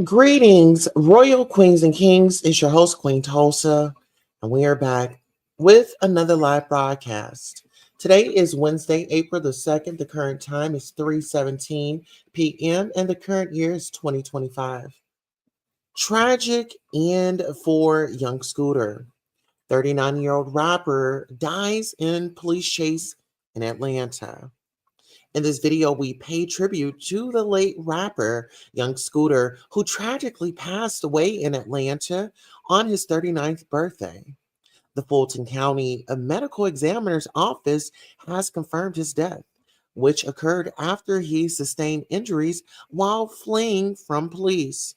Greetings, royal queens and kings. It's your host, Queen Tulsa, and we are back with another live broadcast. Today is Wednesday, April the 2nd. The current time is 3:17 p.m. and the current year is 2025. Tragic end for Young Scooter. 39-year-old rapper dies in police chase in Atlanta. In this video, we pay tribute to the late rapper, Young Scooter, who tragically passed away in Atlanta on his 39th birthday. The Fulton County Medical Examiner's Office has confirmed his death, which occurred after he sustained injuries while fleeing from police.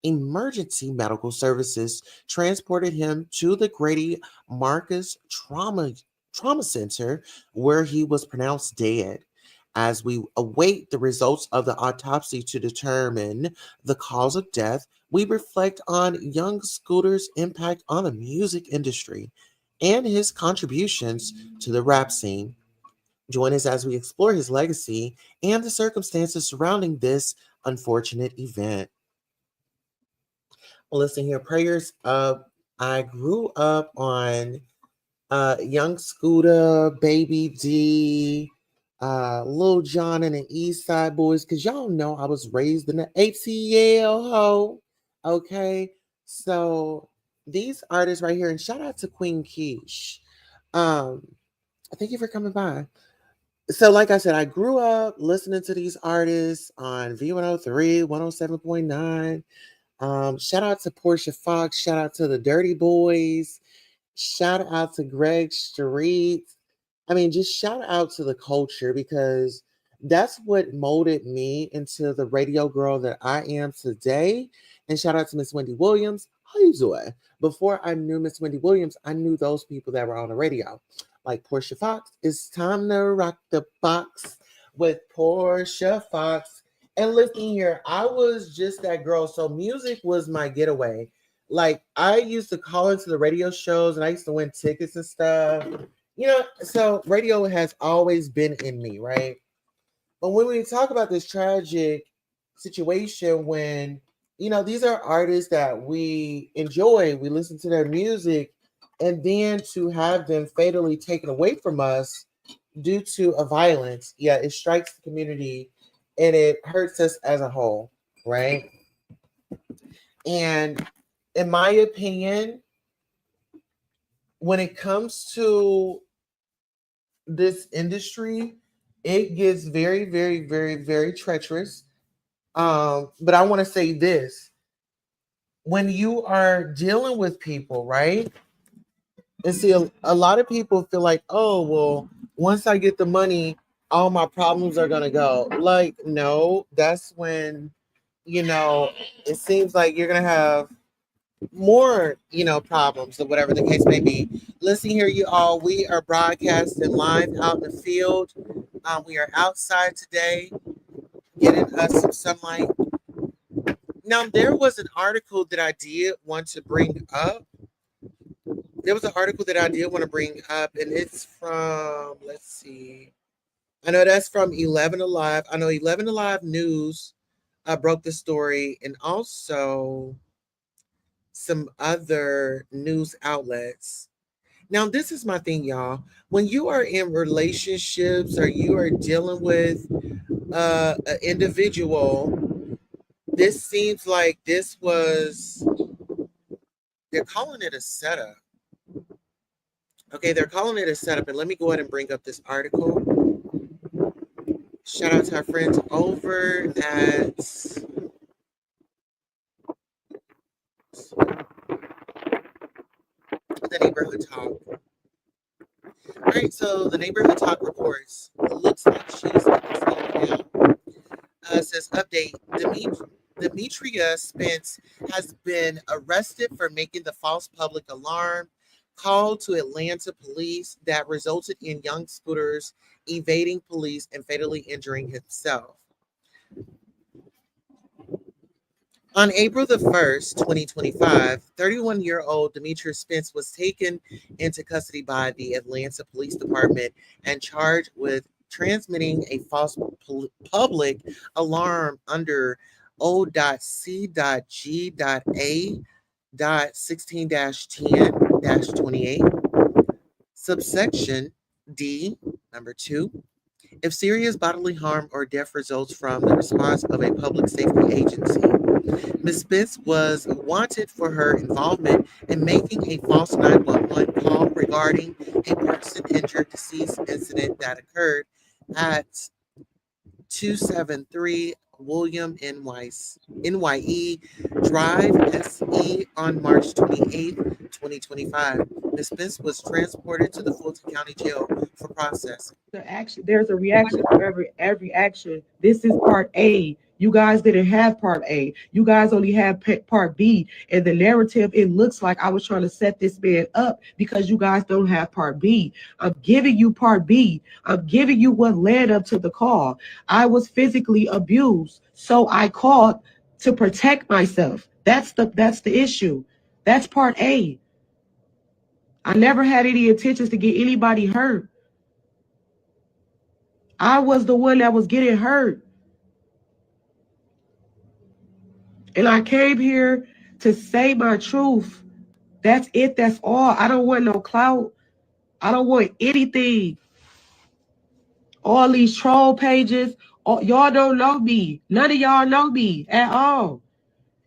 Emergency medical services transported him to the Grady Marcus Trauma Center, where he was pronounced dead. As we await the results of the autopsy to determine the cause of death, we reflect on Young Scooter's impact on the music industry and his contributions to the rap scene. Join us as we explore his legacy and the circumstances surrounding this unfortunate event. Well, listen here, prayers up. I grew up on Young Scooter, Baby D, Lil Jon and the East Side Boys, because y'all know I was raised in the ATL ho. Okay. So these artists right here, and shout out to Queen Keish. Um, thank you for coming by. So, like I said, I grew up listening to these artists on V103, 107.9. Shout out to Portia Fox, shout out to the Dirty Boys, shout out to Greg Street. I mean, just shout out to the culture because that's what molded me into the radio girl that I am today. And shout out to Miss Wendy Williams. How you doing? Before I knew Miss Wendy Williams, I knew those people that were on the radio. Like Portia Fox. It's time to rock the box with Portia Fox. And listen here, I was just that girl. So music was my getaway. Like I used to call into the radio shows and I used to win tickets and stuff. So radio has always been in me, right? But when we talk about this tragic situation, when, these are artists that we enjoy, we listen to their music, and then to have them fatally taken away from us due to a violence, yeah, it strikes the community and it hurts us as a whole, right? And in my opinion, when it comes to this industry, it gets very, very, very, very treacherous. But I want to say this: when you are dealing with people, right? And see, a lot of people feel like, oh, well, once I get the money, all my problems are gonna go. Like, no, that's when, it seems like you're gonna have more, problems or whatever the case may be. Listen here, you all. We are broadcasting live out in the field. We are outside today, getting us some sunlight. Now, there was an article that I did want to bring up. There was an article that I did want to bring up, and it's from, let's see. I know that's from 11 Alive. I know 11 Alive News broke the story, and also some other news outlets. Now, this is my thing, y'all. When you are in relationships or you are dealing with an individual, this seems like this was, they're calling it a setup. Okay, they're calling it a setup. And let me go ahead and bring up this article. Shout out to our friends over at the Neighborhood Talk. All right, so the Neighborhood Talk reports, looks like she's in the now. Says update, Demetria Spence has been arrested for making the false public alarm call to Atlanta police that resulted in young scooters evading police and fatally injuring himself. On April the 1st, 2025, 31-year-old Demetria Spence was taken into custody by the Atlanta Police Department and charged with transmitting a false public alarm under O.C.Ga.16-10-28, subsection D, number 2. If serious bodily harm or death results from the response of a public safety agency. Ms. Spence was wanted for her involvement in making a false 911 call regarding a person injured deceased incident that occurred at 273 William NYE Drive, SE on March 28, 2025. Ms. Spence was transported to the Fulton County Jail for processing. There's a reaction for every action. This is part A. You guys didn't have part A. You guys only have part B. And the narrative, it looks like I was trying to set this man up because you guys don't have part B. I'm giving you part B. I'm giving you what led up to the call. I was physically abused, so I called to protect myself. That's the issue. That's part A. I never had any intentions to get anybody hurt. I was the one that was getting hurt. And I came here to say my truth. That's it. That's all. I don't want no clout. I don't want anything. All these troll pages, y'all don't know me. None of y'all know me at all.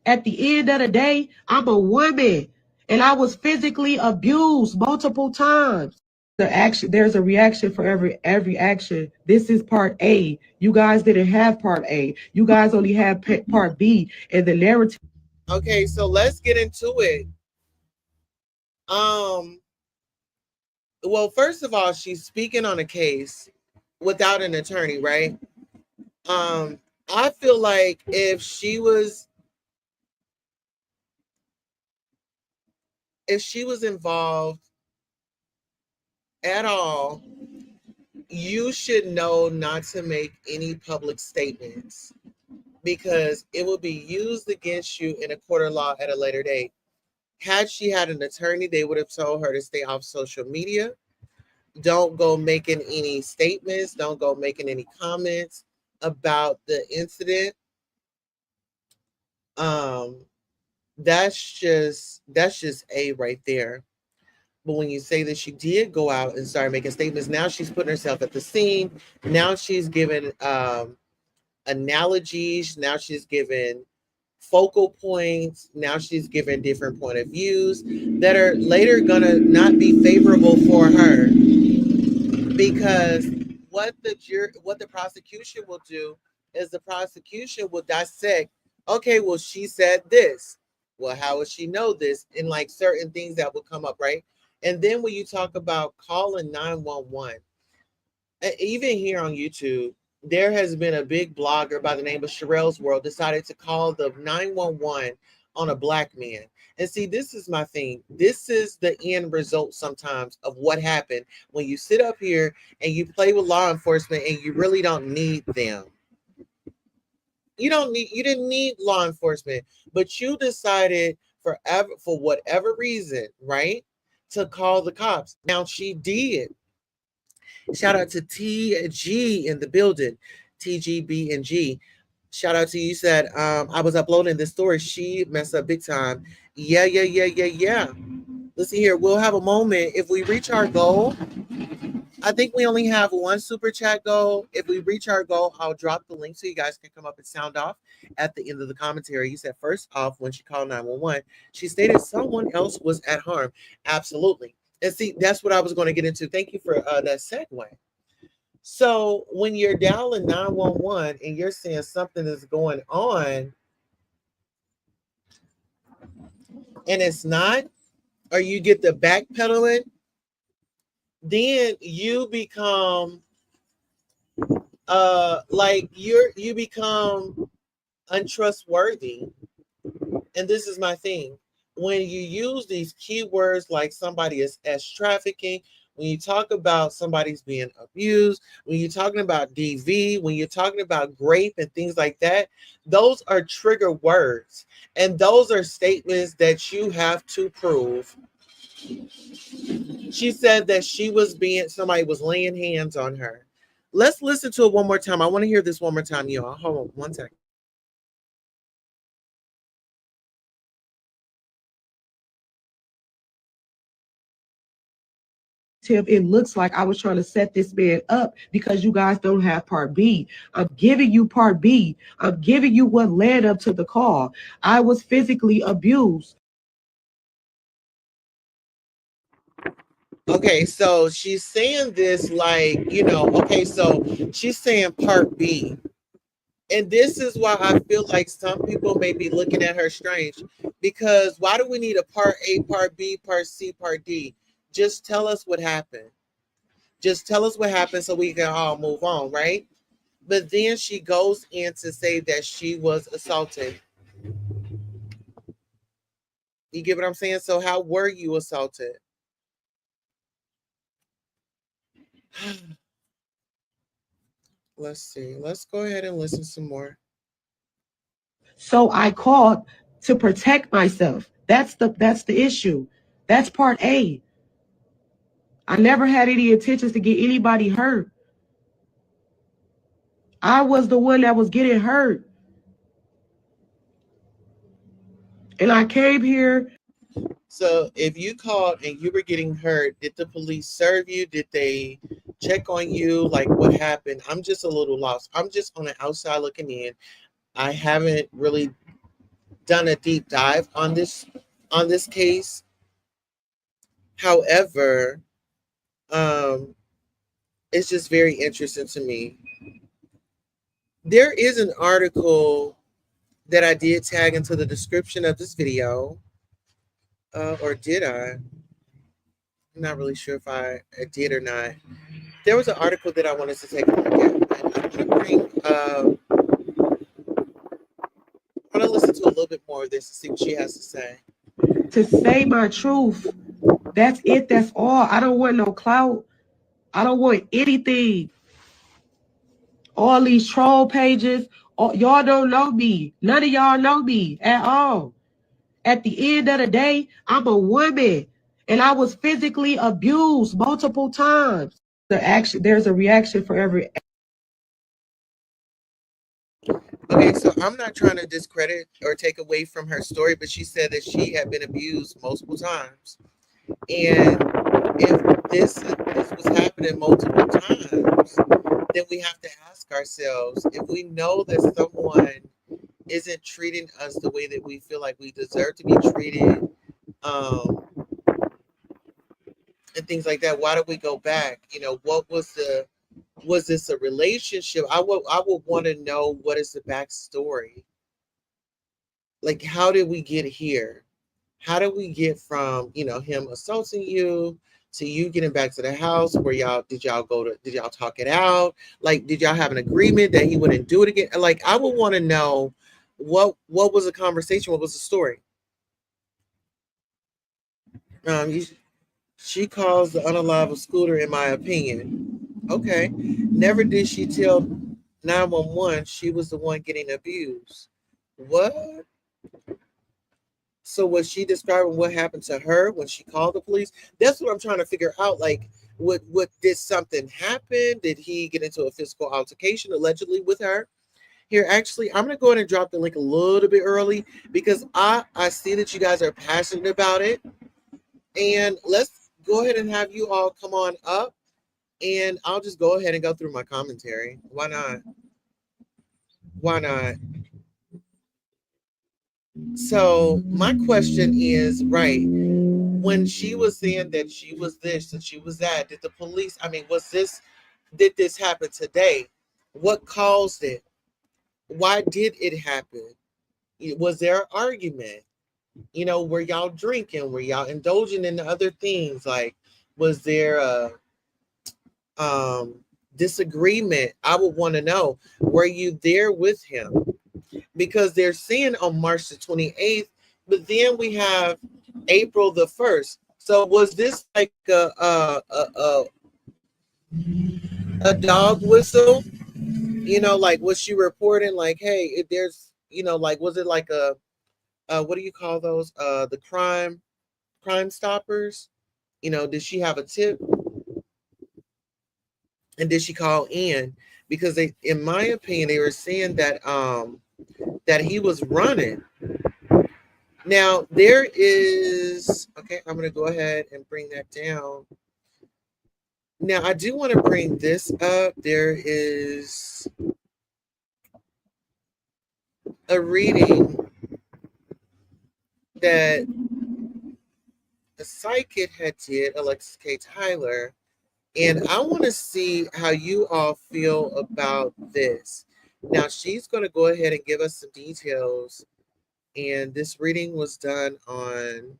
At the end of the day, I'm a woman. And I was physically abused multiple times. There's a reaction for every action. This is part A. You guys didn't have part A. You guys only have part B. And the narrative. Okay, so let's get into it. Well, first of all, she's speaking on a case without an attorney, right? I feel like if she was involved at all, you should know not to make any public statements because it will be used against you in a court of law at a later date. Had she had an attorney, they would have told her to stay off social media. Don't go making any statements. Don't go making any comments about the incident. That's just A right there. But when you say that she did go out and start making statements, now she's putting herself at the scene. Now she's giving analogies. Now she's giving focal points. Now she's giving different point of views that are later gonna not be favorable for her, because what the prosecution will do is the prosecution will dissect. Okay, well, she said this. Well, how would she know this? And like certain things that will come up, right? And then when you talk about calling 911, even here on YouTube, there has been a big blogger by the name of Sherelle's World decided to call the 911 on a black man. And see, this is my thing. This is the end result sometimes of what happened when you sit up here and you play with law enforcement and you really don't need them. You didn't need law enforcement, but you decided for whatever reason, right, to call the cops. Now she did. Shout out to TG in the building, TGB and G. Shout out to you. Said I was uploading this story. She messed up big time Yeah. Let's see here. We'll have a moment. If we reach our goal, I think we only have one super chat goal. If we reach our goal, I'll drop the link so you guys can come up and sound off at the end of the commentary. You said first off, when she called 911, she stated someone else was at harm. Absolutely. And see, that's what I was going to get into. Thank you for that segue. So when you're dialing 911 and you're saying something is going on and it's not, or you get the backpedaling, then you become like you become untrustworthy. And this is my thing. When you use these keywords like somebody is as trafficking, when you talk about somebody's being abused, when you're talking about DV, when you're talking about rape and things like that, those are trigger words. And those are statements that you have to prove. She said that somebody was laying hands on her. Let's listen to it one more time. I want to hear this one more time, y'all. Hold on one second. It looks like I was trying to set this man up because you guys don't have part B. I'm giving you part B. I'm giving you what led up to the call. I was physically abused. Okay, so she's saying this like, okay, so she's saying part B. And this is why I feel like some people may be looking at her strange, because why do we need a part A, part B, part C, part D? Just tell us what happened. Just tell us what happened so we can all move on, right? But then she goes in to say that she was assaulted. You get what I'm saying? So how were you assaulted? Let's see. Let's go ahead and listen some more. So I called to protect myself. That's the issue. That's part A. I never had any intentions to get anybody hurt. I was the one that was getting hurt. And I came here. So if you called and you were getting hurt, did the police serve you? Did they check on you? Like what happened? I'm just a little lost. I'm just on the outside looking in. I haven't really done a deep dive on this case. However, it's just very interesting to me. There is an article that I did tag into the description of this video, or did I? I'm not really sure if I did or not. There was an article that I wanted to take a look at. I'm going to listen to a little bit more of this to see what she has to say. To say my truth. That's it. That's all. I don't want no clout. I don't want anything. All these troll pages, y'all don't know me. None of y'all know me at all. At the end of the day, I'm a woman and I was physically abused multiple times. There's a reaction for every. Okay, so I'm not trying to discredit or take away from her story, but she said that she had been abused multiple times. And if this was happening multiple times, then we have to ask ourselves, if we know that someone isn't treating us the way that we feel like we deserve to be treated, and things like that, why do we go back? What was this a relationship? I would want to know, what is the backstory? Like, how did we get here? How did we get from, him assaulting you to you getting back to the house? Where did y'all talk it out? Like, did y'all have an agreement that he wouldn't do it again? Like, I would want to know what was the conversation? What was the story? She calls the unalive scooter, in my opinion. Okay. Never did she tell 911 she was the one getting abused. What? So was she describing what happened to her when she called the police? That's what I'm trying to figure out. Like, what did something happen? Did he get into a physical altercation allegedly with her? Here, actually, I'm gonna go ahead and drop the link a little bit early because I see that you guys are passionate about it, and let's go ahead and have you all come on up, and I'll just go ahead and go through my commentary. Why not? Why not? So my question is, right, when she was saying that she was this and she was that, did the police, I mean, did this happen today? What caused it? Why did it happen? Was there an argument? Were y'all drinking? Were y'all indulging in other things? Like, was there a disagreement? I would want to know, were you there with him? Because they're saying on March the 28th, but then we have April the 1st. So was this like a dog whistle? Like, was she reporting like, hey, if there's, like, was it like a what do you call those? The crime stoppers? Did she have a tip? And did she call in? Because in my opinion, they were saying that that he was running. Now there is, okay, I'm gonna go ahead and bring that down. Now I do want to bring this up. There is a reading that a psychic had did, Alexis K. Tyler, and I want to see how you all feel about this. Now she's going to go ahead and give us some details, and this reading was done on,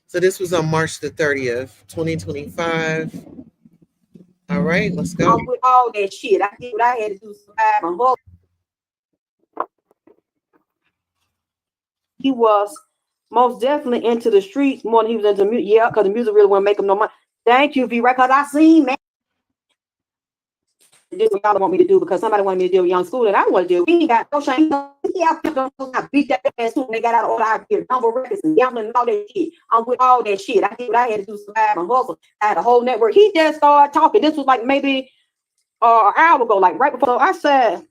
so this was on March the 30th, 2025. All right, let's go. With all that shit, I did what I had to do to survive my husband. He was most definitely into the streets more than he was into music. Yeah, because the music really wouldn't make him no money. Thank you, V. Right, because I seen, man. This is what y'all want me to do because somebody wanted me to deal with young school and I want to deal with. He ain't got no shame. I beat that ass too when they got out of order out here. Number records and gambling and all that shit. I'm with all that shit. I did what I had to do to survive and hustle. I had a whole network. He just started talking. This was like maybe an hour ago, like right before. So I said,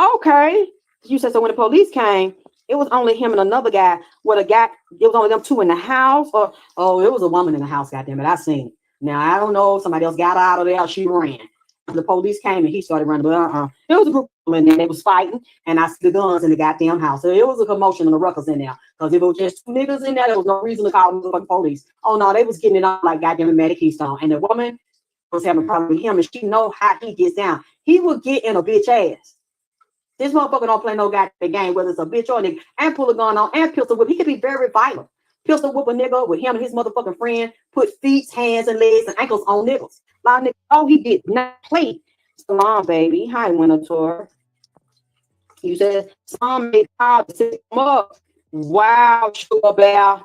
okay. You said, so when the police came, it was only him and another guy. With a guy, it was only them two in the house. Or, oh, it was a woman in the house, goddamn it. I seen it. Now, I don't know if somebody else got out of there. She ran. The police came and he started running. But it was a group of people in there. They was fighting. And I see the guns in the goddamn house. So it was a commotion and the ruckus in there. Because if it was just two niggas in there, there was no reason to call the police. Oh, no, they was getting it on like goddamn Maddie Keystone. And the woman was having a problem with him. And she know how he gets down. He would get in a bitch ass. This motherfucker don't play no goddamn game, whether it's a bitch or a nigga, and pull a gun on and pistol whip. He could be very violent. Pistol whip a nigga with him and his motherfucking friend, put feet, hands, and legs and ankles on niggas. A lot of niggas, oh, he did not play. Salon, baby. Hi, Winter. You said some made call to set him up. Wow, Sugar Bear.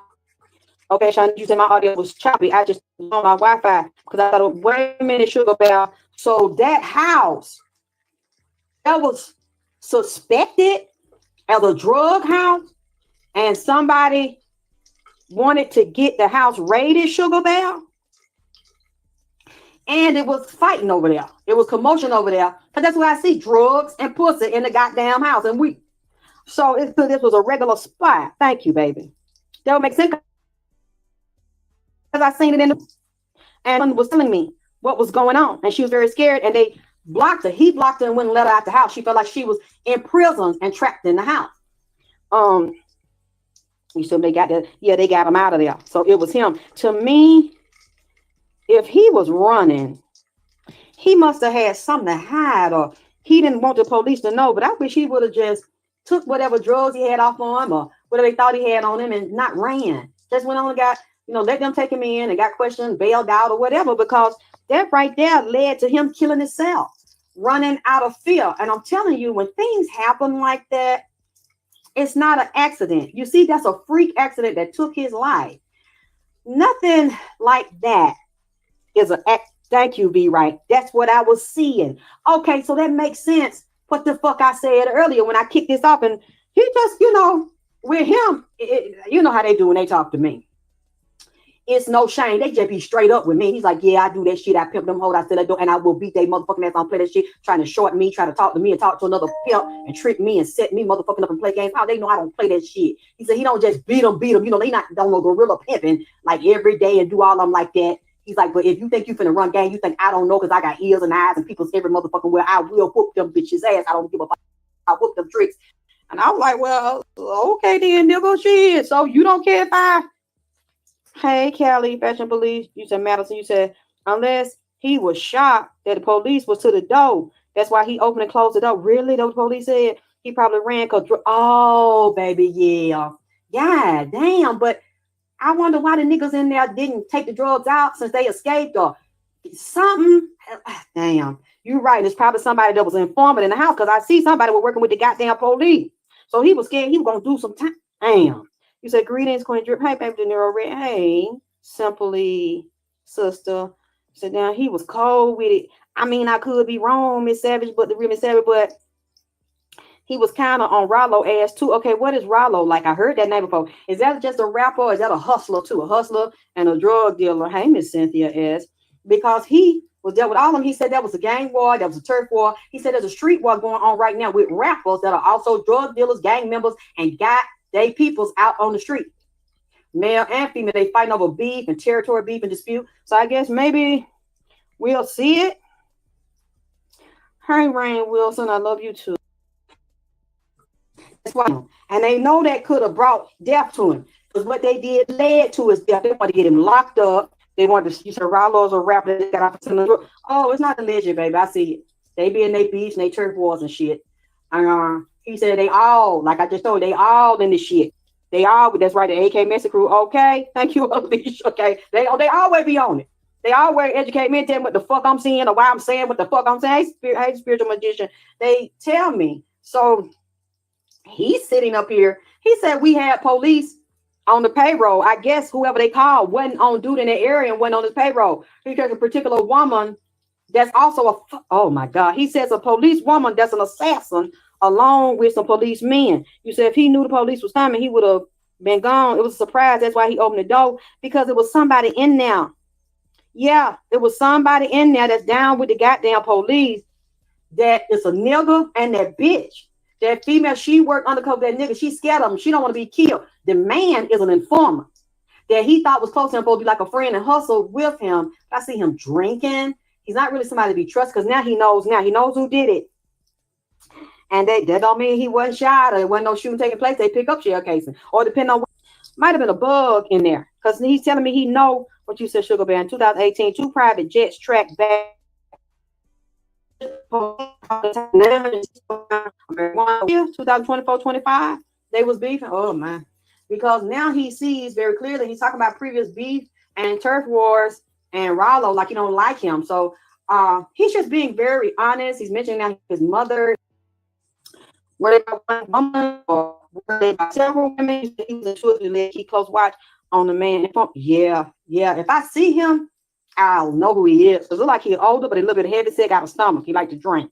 Okay, Sean, you said my audio was choppy. I just on my Wi-Fi because I thought, wait a minute, Sugar Bear. So that house that was suspected as a drug house, and somebody wanted to get the house raided, Sugar Bear, and it was fighting over there. It was commotion over there, because that's where I see drugs and pussy in the goddamn house, and so this was a regular spot. Thank you, baby. That would make sense because I seen it in the, and was telling me what was going on, and she was very scared, and they blocked her. He blocked her and wouldn't let her out the house. She felt like she was in prison and trapped in the house. You said they got that? Yeah, they got him out of there. So it was him. To me, if he was running, he must have had something to hide, or he didn't want the police to know. But I wish he would have just took whatever drugs he had off on him or whatever they thought he had on him and not ran. Just went on and got, let them take him in and got questioned, bailed out or whatever, because that right there led to him killing himself, running out of fear. And I'm telling you, when things happen like that, it's not an accident. You see, that's a freak accident that took his life. Nothing like that is an act. Thank you, V. Right. That's what I was seeing. Okay, so that makes sense. What the fuck I said earlier when I kicked this off, and he just, with him, you know how they do when they talk to me. It's no shame. They just be straight up with me. He's like, yeah, I do that shit. I pimp them hoes. I still that door, and I will beat they motherfucking ass on play that shit, trying to short me, try to talk to me and talk to another pimp and trick me and set me motherfucking up and play games. How they know I don't play that shit. He said he don't just beat them. You know, they not don't know gorilla pimping like every day and do all of them like that. He's like, but if you think you finna run game, you think I don't know because I got ears and eyes and people's every motherfucking where I will whoop them bitches ass. I don't give a fuck. I whoop them tricks. And I was like, well, okay then, nigga, shit. So you don't care if I... Hey, Callie, Fashion Police. You said Madison. You said, unless he was shocked that the police was to the door. That's why he opened and closed the door. Really? Those police said he probably ran because... Oh, baby, yeah. God damn. But I wonder why the niggas in there didn't take the drugs out since they escaped or something. Damn. You're right. It's probably somebody that was an informant in the house because I see somebody was working with the goddamn police. So he was scared he was going to do some time. Damn. You said, greetings, Queen Drip. Hey, baby, De Niro Red. Hey, Simply, sister. You said, now he was cold with it. I mean, I could be wrong, Miss Savage, but the real Miss Savage, but he was kind of on Rollo ass too. Okay, what is Rollo like? I heard that name before. Is that just a rapper or is that a hustler too? A hustler and a drug dealer. Hey, Miss Cynthia S. Because he was there with all of them. He said that was a gang war, that was a turf war. He said there's a street war going on right now with rappers that are also drug dealers, gang members, and got they peoples out on the street. Male and female, they fighting over beef and territory beef and dispute. So I guess maybe we'll see it. Hey, Rain Wilson, I love you too. That's why, and they know that could have brought death to him because what they did led to his death. They wanted to get him locked up. They wanted to. You said Rollo's a rapper. They got off to the oh, it's not alleged, baby. I see it. They be in their beefs and they turf wars and shit. He said they all, like I just told you, they all in the shit. They all. That's right. The AK Message crew. Okay, thank you, Alicia. Okay, they always be on it. They always educate me and tell me what the fuck I'm seeing or why I'm saying what the fuck I'm saying. Hey, spiritual magician. They tell me so. He's sitting up here. He said we had police on the payroll. I guess whoever they called wasn't on duty in that area and wasn't on his payroll. Because a particular woman that's also oh my God. He says a police woman that's an assassin along with some policemen. You said if he knew the police was coming, he would have been gone. It was a surprise. That's why he opened the door because it was somebody in there. Yeah, it was somebody in there that's down with the goddamn police that is a nigga and that bitch. That female, she worked undercover that nigga. She's scared of him. She don't want to be killed. The man is an informant that he thought was close to him, supposed to be like a friend and hustle with him. I see him drinking. He's not really somebody to be trusted because now he knows who did it. And that don't mean he wasn't shot or there wasn't no shooting taking place. They pick up shell casing. Or depending on what, might have been a bug in there. Because he's telling me he know what you said, Sugar Bear. In 2018, 2 private jets tracked back 2024-25 they was beefing. Oh man, because now he sees very clearly he's talking about previous beef and turf wars and Rollo like you don't like him. So he's just being very honest. He's mentioning that his mother were they by one woman or were they by several women. He was intuitively keep close watch on the man. Yeah, if I see him I'll know who he is. It look like he's older, but a little bit heavy set, got a stomach. He like to drink.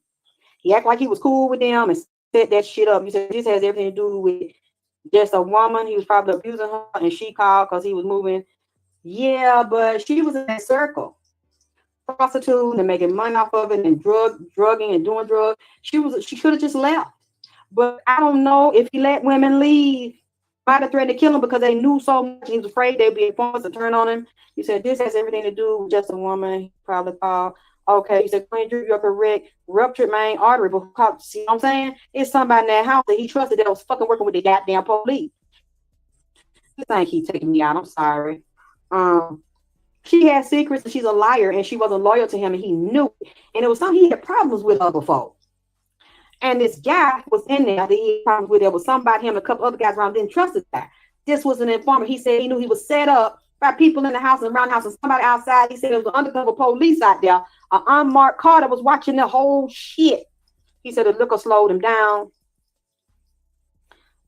He act like he was cool with them and set that shit up. He said this has everything to do with just a woman. He was probably abusing her, and she called because he was moving. Yeah, but she was in that circle, prostituting and making money off of it, and drugging and doing drugs. She could have just left, but I don't know if he let women leave. Might have threatened to kill him because they knew so much. He was afraid they'd be informants to turn on him. He said, this has everything to do with just a woman. He probably called. Okay. He said, Queen Drew, you're correct. Ruptured main artery. But see what I'm saying? It's somebody in that house that he trusted that was fucking working with the goddamn police. I think he's taking me out. I'm sorry. She had secrets and she's a liar and she wasn't loyal to him and he knew it. And it was something he had problems with her before. And this guy was in there that he had problems with. There was somebody, him and a couple other guys around, didn't trust this guy. This was an informant. He said he knew he was set up by people in the house and around the house and somebody outside. He said there was an undercover police out there. An unmarked car that was watching the whole shit. He said the liquor slowed him down.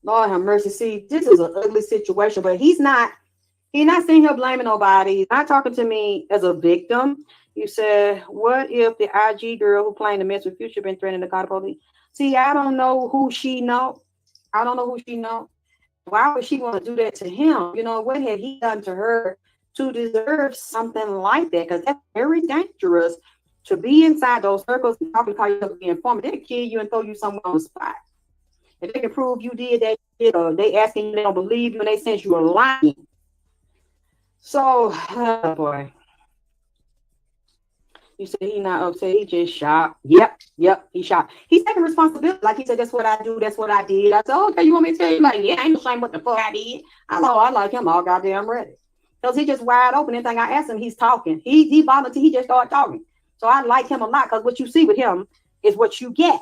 Lord have mercy. See, this is an ugly situation, but he's not sitting here blaming nobody. He's not talking to me as a victim. You said, what if the IG girl who playing the mess with Future been threatening to call the police? See, I don't know who she know. Why would she want to do that to him? You know, what had he done to her to deserve something like that, because that's very dangerous to be inside those circles and talking about yourself being informant. They'll kill you and throw you somewhere on the spot. If they can prove you did that shit, or they asking you, they don't believe you, and they sense you are lying. So, oh boy. You said he not upset, he just shot. Yep, he shot. He's taking responsibility. Like he said, that's what I do, that's what I did. I said, okay, you want me to tell you? Like, yeah, I ain't ashamed what the fuck I did. I like him all goddamn ready. Because he just wide open. Anything I ask him, he's talking. He volunteered, he just started talking. So I like him a lot, because what you see with him is what you get.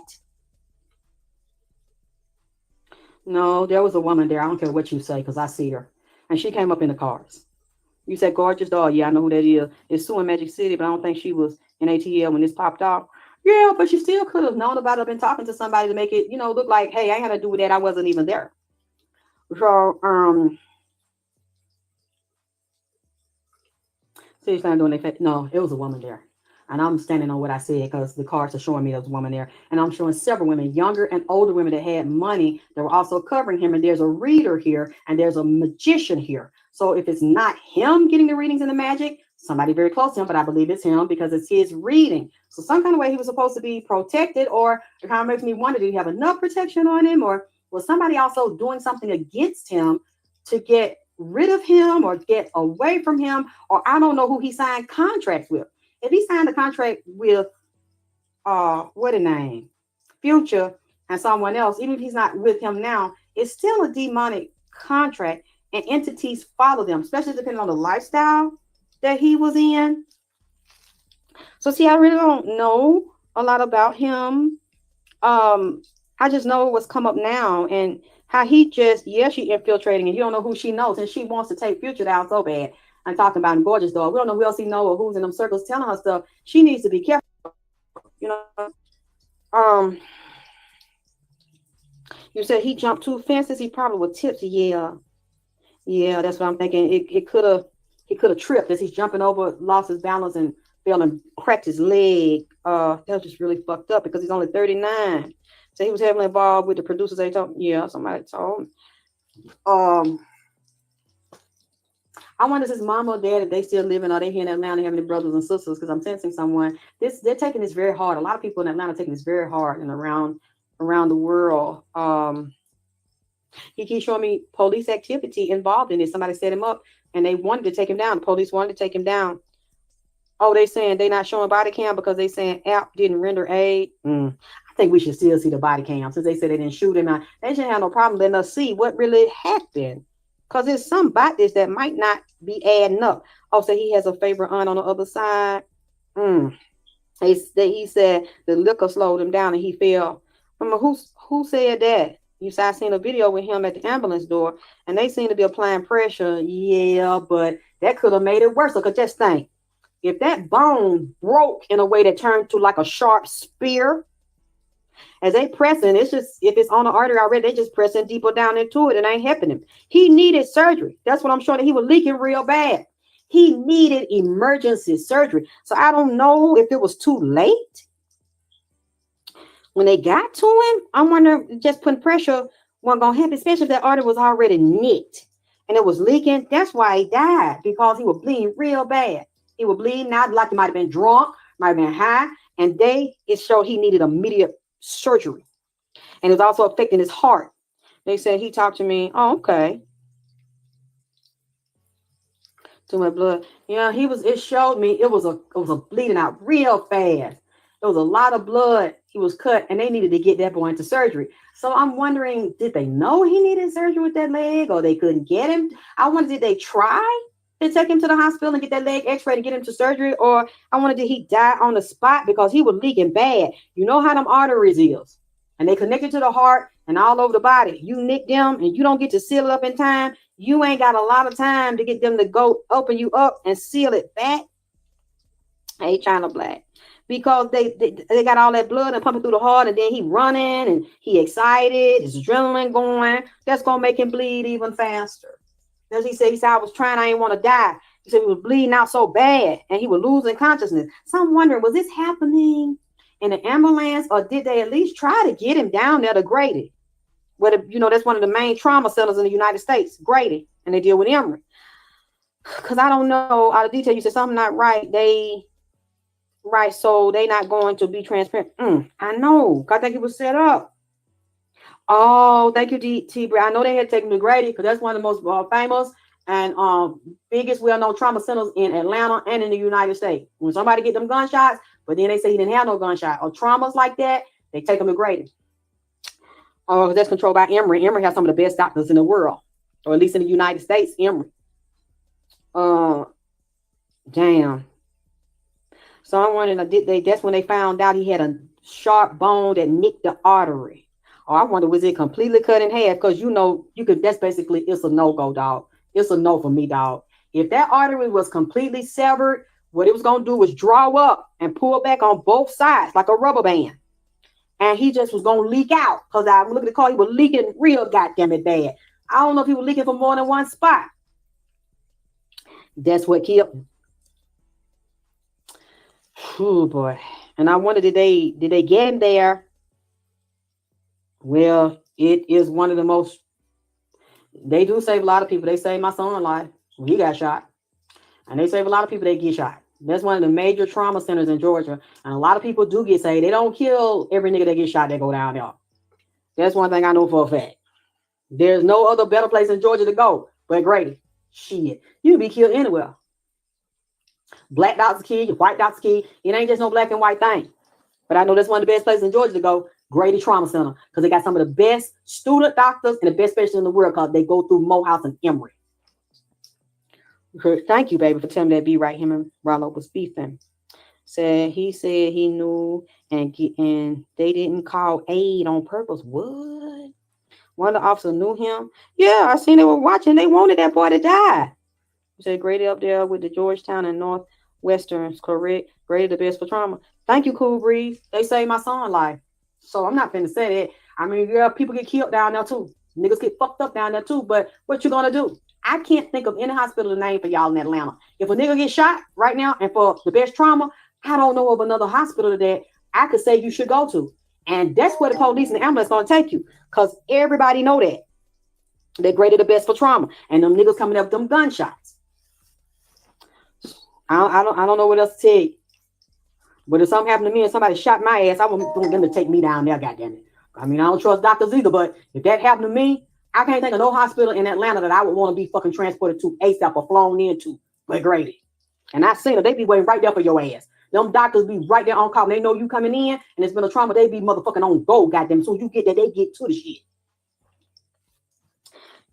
No, there was a woman there. I don't care what you say, because I see her. And she came up in the cars. You said gorgeous dog. Yeah, I know who that is. It's Sue in Magic City, but I don't think she was in ATL when this popped off. Yeah, but she still could have known about it, been talking to somebody to make it, look like, hey, I ain't had to do with that. I wasn't even there. So, she's not doing that. No, it was a woman there. And I'm standing on what I said, because the cards are showing me there was a woman there. And I'm showing several women, younger and older women that had money that were also covering him. And there's a reader here and there's a magician here. So if it's not him getting the readings and the magic, somebody very close to him, but I believe it's him because it's his reading. So some kind of way he was supposed to be protected, or it kind of makes me wonder, did he have enough protection on him, or was somebody also doing something against him to get rid of him or get away from him? Or I don't know who he signed contracts with. If he signed a contract with what a name, Future, and someone else, even if he's not with him now, it's still a demonic contract, and entities follow them, especially depending on the lifestyle that he was in. So see, I really don't know a lot about him. I just know what's come up now and how he just, she infiltrating, and you don't know who she knows, and she wants to take Future down so bad. I'm talking about gorgeous dog. We don't know who else he know or who's in them circles telling her stuff. She needs to be careful. You said he jumped 2 fences. He probably was tipsy. Yeah, that's what I'm thinking. He could have tripped as he's jumping over, lost his balance and fell and cracked his leg. That was just really fucked up because he's only 39. So he was heavily involved with the producers. They told, somebody told him. I wonder if his mom or dad, if they still living, or they here in Atlanta having their brothers and sisters, because I'm sensing someone. They're taking this very hard. A lot of people in Atlanta are taking this very hard and around the world. He keeps showing me police activity involved in this. Somebody set him up and they wanted to take him down. The police wanted to take him down. Oh, they saying they not showing body cam because they saying app didn't render aid. I think we should still see the body cam since they said they didn't shoot him out. They shouldn't have no problem letting us see what really happened. Because there's some about this that might not be adding up. Oh, so he has a favorite aunt on the other side. He said the liquor slowed him down and he fell. Who said that? You said I seen a video with him at the ambulance door and they seem to be applying pressure. Yeah, but that could have made it worse. Look, just think. If that bone broke in a way that turned to like a sharp spear, as they pressing, it's just, if it's on the artery already, they just pressing deeper down into it and ain't helping him. He needed surgery. That's what I'm showing, that he was leaking real bad. He needed emergency surgery. So I don't know if it was too late when they got to him. I'm wondering, just putting pressure wasn't going to happen, especially if that artery was already nicked and it was leaking. That's why he died, because he was bleeding real bad. He was bleeding out like he might have been drunk, might have been high, and it showed he needed immediate surgery, and it was also affecting his heart. They said he talked to me. Oh, okay. Too much blood. Yeah, it showed me it was a bleeding out real fast. There was a lot of blood. He was cut, and they needed to get that boy into surgery. So I'm wondering, did they know he needed surgery with that leg, or they couldn't get him? I wonder, did they try to take him to the hospital and get that leg x-rayed and get him to surgery? Or I wonder, did he die on the spot because he was leaking bad? You know how them arteries is, and they connected to the heart and all over the body. You nick them and you don't get to seal it up in time. You ain't got a lot of time to get them to go open you up and seal it back. Hey, China Black. Because they got all that blood and pumping through the heart, and then he running and he excited, his adrenaline going. That's going to make him bleed even faster. As he said, I was trying, I didn't want to die. He said he was bleeding out so bad and he was losing consciousness. So I'm wondering, was this happening in the ambulance, or did they at least try to get him down there to Grady? That's one of the main trauma centers in the United States, Grady, and they deal with Emory. because I don't know out of detail. You said something not right. Right, so they not going to be transparent. I know. I think it was set up. Oh, thank you, T. I know they had taken to Grady because that's one of the most famous and biggest well-known trauma centers in Atlanta and in the United States. When somebody get them gunshots, but then they say he didn't have no gunshot or traumas like that, they take them to Grady. Oh, that's controlled by Emory. Emory has some of the best doctors in the world, or at least in the United States. Emory. Damn. So I'm wondering, that's when they found out he had a sharp bone that nicked the artery. Oh, I wonder, was it completely cut in half? Because that's basically, it's a no-go, dog. It's a no for me, dog. If that artery was completely severed, what it was going to do was draw up and pull back on both sides like a rubber band. And he just was going to leak out. Because I'm looking at the car, he was leaking real goddamn it bad. I don't know if he was leaking from more than one spot. That's what killed him. Oh boy. And I wonder, did they get him there? Well, it is one of the most, they do save a lot of people. They saved my son's life when he got shot. And they save a lot of people that get shot. That's one of the major trauma centers in Georgia. And a lot of people do get saved. They don't kill every nigga that gets shot that go down there. That's one thing I know for a fact. There's no other better place in Georgia to go but Grady. Shit. You be killed anywhere. Black doctor's key, white doctor's key. It ain't just no black and white thing. But I know that's one of the best places in Georgia to go. Grady Trauma Center, because they got some of the best student doctors and the best specialists in the world, because they go through Morehouse and Emory. Thank you, baby, for telling me that. Be right. Him and Rollo was beefing. He said he knew and they didn't call aid on purpose. What? One of the officers knew him. Yeah, I seen they were watching. They wanted that boy to die. He said Grady up there with the Georgetown and Northwestern's correct. Grady the best for trauma. Thank you, Cool Breeze. They saved my son's life. So I'm not finna say that. I mean, yeah, people get killed down there too. Niggas get fucked up down there too. But what you gonna do? I can't think of any hospital name for y'all in Atlanta. If a nigga get shot right now and for the best trauma, I don't know of another hospital that I could say you should go to. And that's where the police and the ambulance gonna take you. Because everybody know that. They're graded the best for trauma. And them niggas coming up with them gunshots. I don't know what else to tell you. But if something happened to me and somebody shot my ass, I want them to take me down there, goddammit. I mean, I don't trust doctors either, but if that happened to me, I can't think of no hospital in Atlanta that I would want to be fucking transported to ASAP or flown into with Grady. And I seen them, they be waiting right there for your ass. Them doctors be right there on call. They know you coming in and it's been a trauma. They be motherfucking on go, goddamn. So you get that, they get to the shit.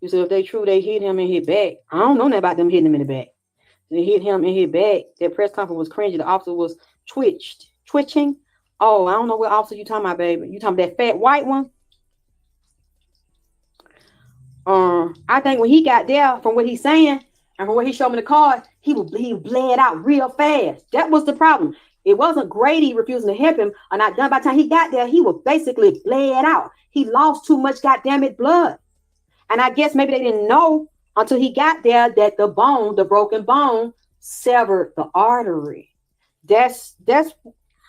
You said if they true, they hit him and hit back. I don't know nothing about them hitting him in the back. They hit him and hit back. That press conference was cringy. The officer was twitching. Oh, I don't know what officer you talking about, baby. You talking about that fat white one? I think when he got there, from what he's saying and from what he showed me the card, he bled out real fast. That was the problem. It wasn't Grady refusing to help him or not done. By the time he got there, he was basically bled out. He lost too much goddamn it blood. And I guess maybe they didn't know until he got there that the broken bone severed the artery. That's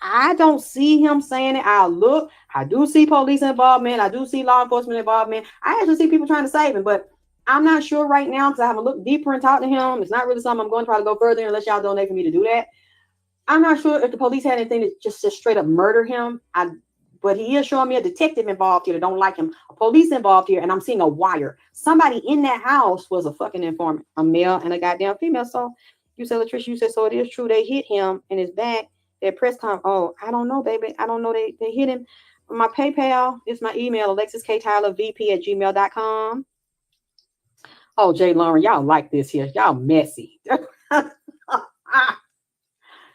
I don't see him saying it. I do see police involvement. I do see law enforcement involvement. I actually see people trying to save him, but I'm not sure right now because I haven't looked deeper and talked to him. It's not really something I'm going to try to go further unless y'all donate for me to do that. I'm not sure if the police had anything to just straight up murder him. But he is showing me a detective involved here that don't like him, a police involved here, and I'm seeing a wire. Somebody in that house was a fucking informant, a male and a goddamn female. So you said, Latricia, you said, so it is true they hit him in his back. That press conference. Oh, I don't know, baby. I don't know. They hit him. My PayPal is my email, alexiskttylervp@gmail.com. Oh, Jay Lauren, y'all like this here. Y'all messy.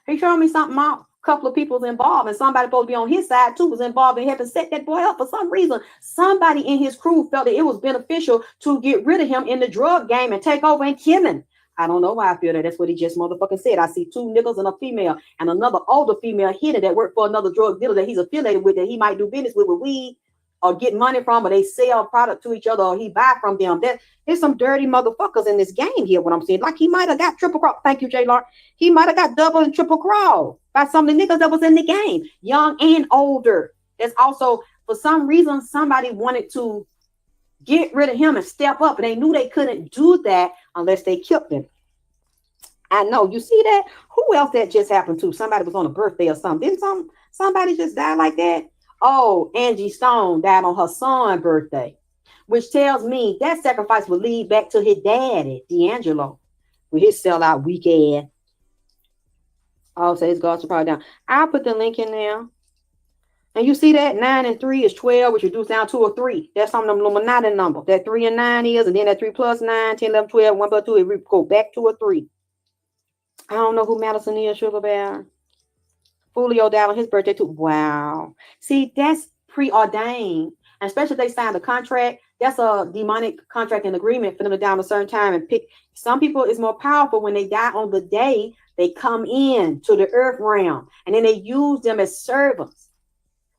He showed me something out. A couple of people's involved, and somebody supposed to be on his side too was involved in helping set that boy up. For some reason, somebody in his crew felt that it was beneficial to get rid of him in the drug game and take over and kill him. I don't know why I feel that. That's what he just motherfucking said. I see two niggas and a female and another older female hidden that work for another drug dealer that he's affiliated with, that he might do business with weed or get money from, or they sell product to each other, or he buy from them. There's some dirty motherfuckers in this game here, what I'm saying. Like he might have got triple cross. Thank you, J. Lark. He might have got double and triple cross by some of the niggas that was in the game, young and older. There's also, for some reason, somebody wanted to get rid of him and step up, and they knew they couldn't do that unless they killed him. I know. You see that? Who else that just happened to? Somebody was on a birthday or something. Didn't somebody just die like that? Oh, Angie Stone died on her son's birthday, which tells me that sacrifice will lead back to his daddy, D'Angelo, with his sellout weak ass. Oh, so his guards are probably down. I'll put the link in there. And you see that 9 and 3 is 12, which reduced down to a 3. That's some of them Illuminati number. That 3 and 9 is, and then that 3 plus 9, 10, 11, 12, 1 plus 2, it go back to a 3. I don't know who Madison is, Sugar Bear. Julio died on his birthday too. Wow. See, that's preordained. And especially if they signed a contract, that's a demonic contract and agreement for them to die on a certain time and pick. Some people is more powerful when they die on the day they come in to the earth realm. And then they use them as servants,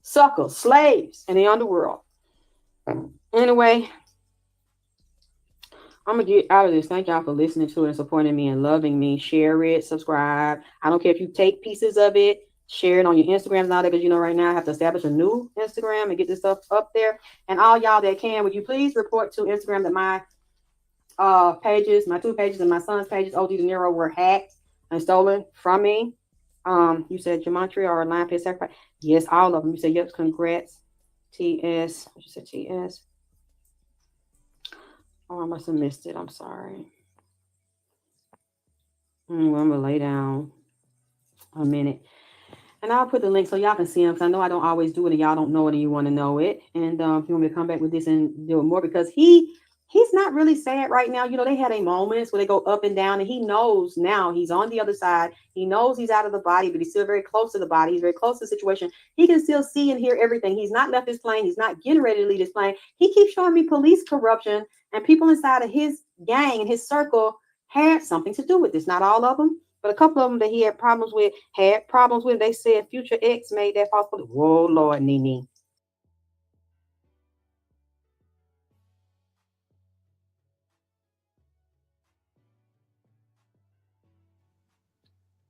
suckers, slaves in the underworld. Anyway, I'm gonna get out of this. Thank y'all for listening to it and supporting me and loving me. Share it, subscribe. I don't care if you take pieces of it, share it on your Instagrams and all that, because you know right now I have to establish a new Instagram and get this stuff up there. And all y'all that can, would you please report to Instagram that my pages, my 2 pages and my son's pages, OG De Niro, were hacked and stolen from me. You said gematria or line pit sacrifice. Yes, all of them. You said yep, congrats. TS. You said TS. Oh, I must have missed it. I'm sorry. I'm gonna lay down a minute, and I'll put the link so y'all can see them. Because I know I don't always do it, and y'all don't know it, and you want to know it. And if you want me to come back with this and do it more, because he's not really sad right now. You know, they had a moments where they go up and down, and he knows now he's on the other side. He knows he's out of the body, but he's still very close to the body. He's very close to the situation. He can still see and hear everything. He's not left his plane. He's not getting ready to leave his plane. He keeps showing me police corruption, and people inside of his gang and his circle had something to do with this. Not all of them, but a couple of them that he had problems with had problems with. They said Future X made that false. Whoa, Lord, Nene.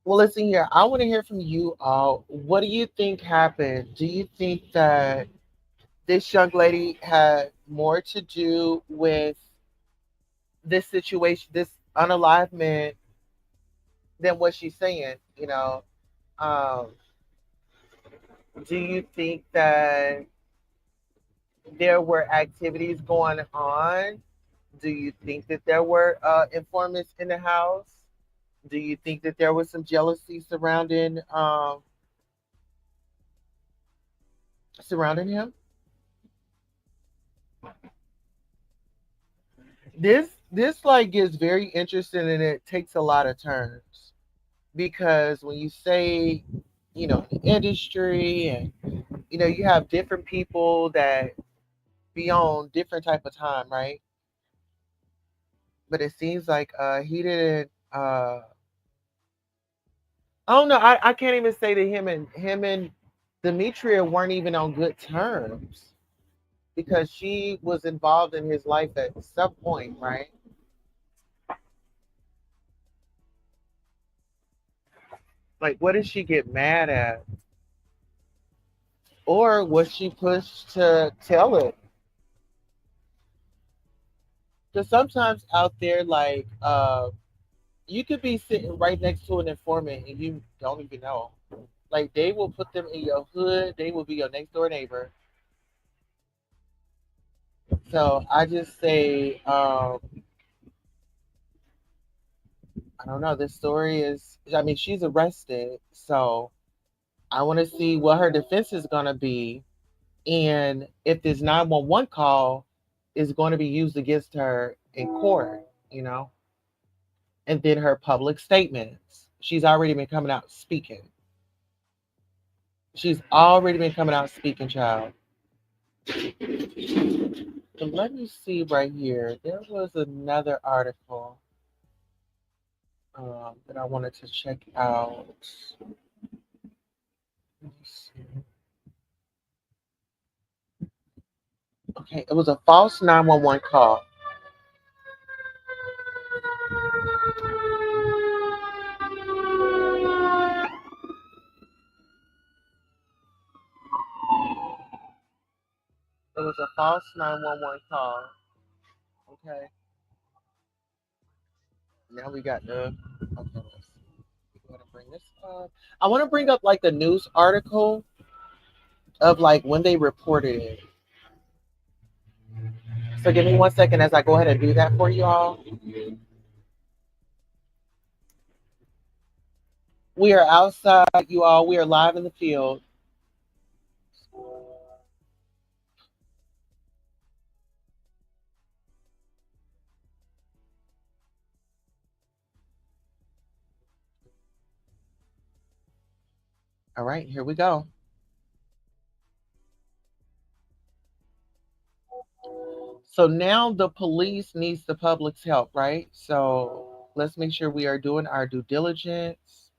Well, listen here. I want to hear from you all. What do you think happened? Do you think that this young lady had more to do with this situation, this unalivement, than what she's saying? Um, do you think that there were activities going on? Do you think that there were informants in the house? Do you think that there was some jealousy surrounding him? This like gets very interesting, and it takes a lot of turns, because when you say, the industry, and you have different people that be on different type of time, right? But it seems like he didn't. I don't know. I can't even say that him and Demetria weren't even on good terms, because she was involved in his life at some point, right? Like, what did she get mad at? Or was she pushed to tell it? Because sometimes out there, like, you could be sitting right next to an informant and you don't even know. Like, they will put them in your hood, they will be your next door neighbor. So I just say, I don't know. This story is, I mean, she's arrested. So I want to see what her defense is going to be, and if this 911 call is going to be used against her in court, and then her public statements. She's already been coming out speaking. She's already been coming out speaking, child. So let me see right here. There was another article that I wanted to check out. Let me see. Okay, it was a false 911 call. It was a false 911 call. Okay. Now we got the. Okay, let's see. We want to bring this up. I want to bring up like the news article of like when they reported it. So give me 1 second as I go ahead and do that for you all. We are outside, you all. We are live in the field. All right, here we go. So now the police needs the public's help, right? So let's make sure we are doing our due diligence.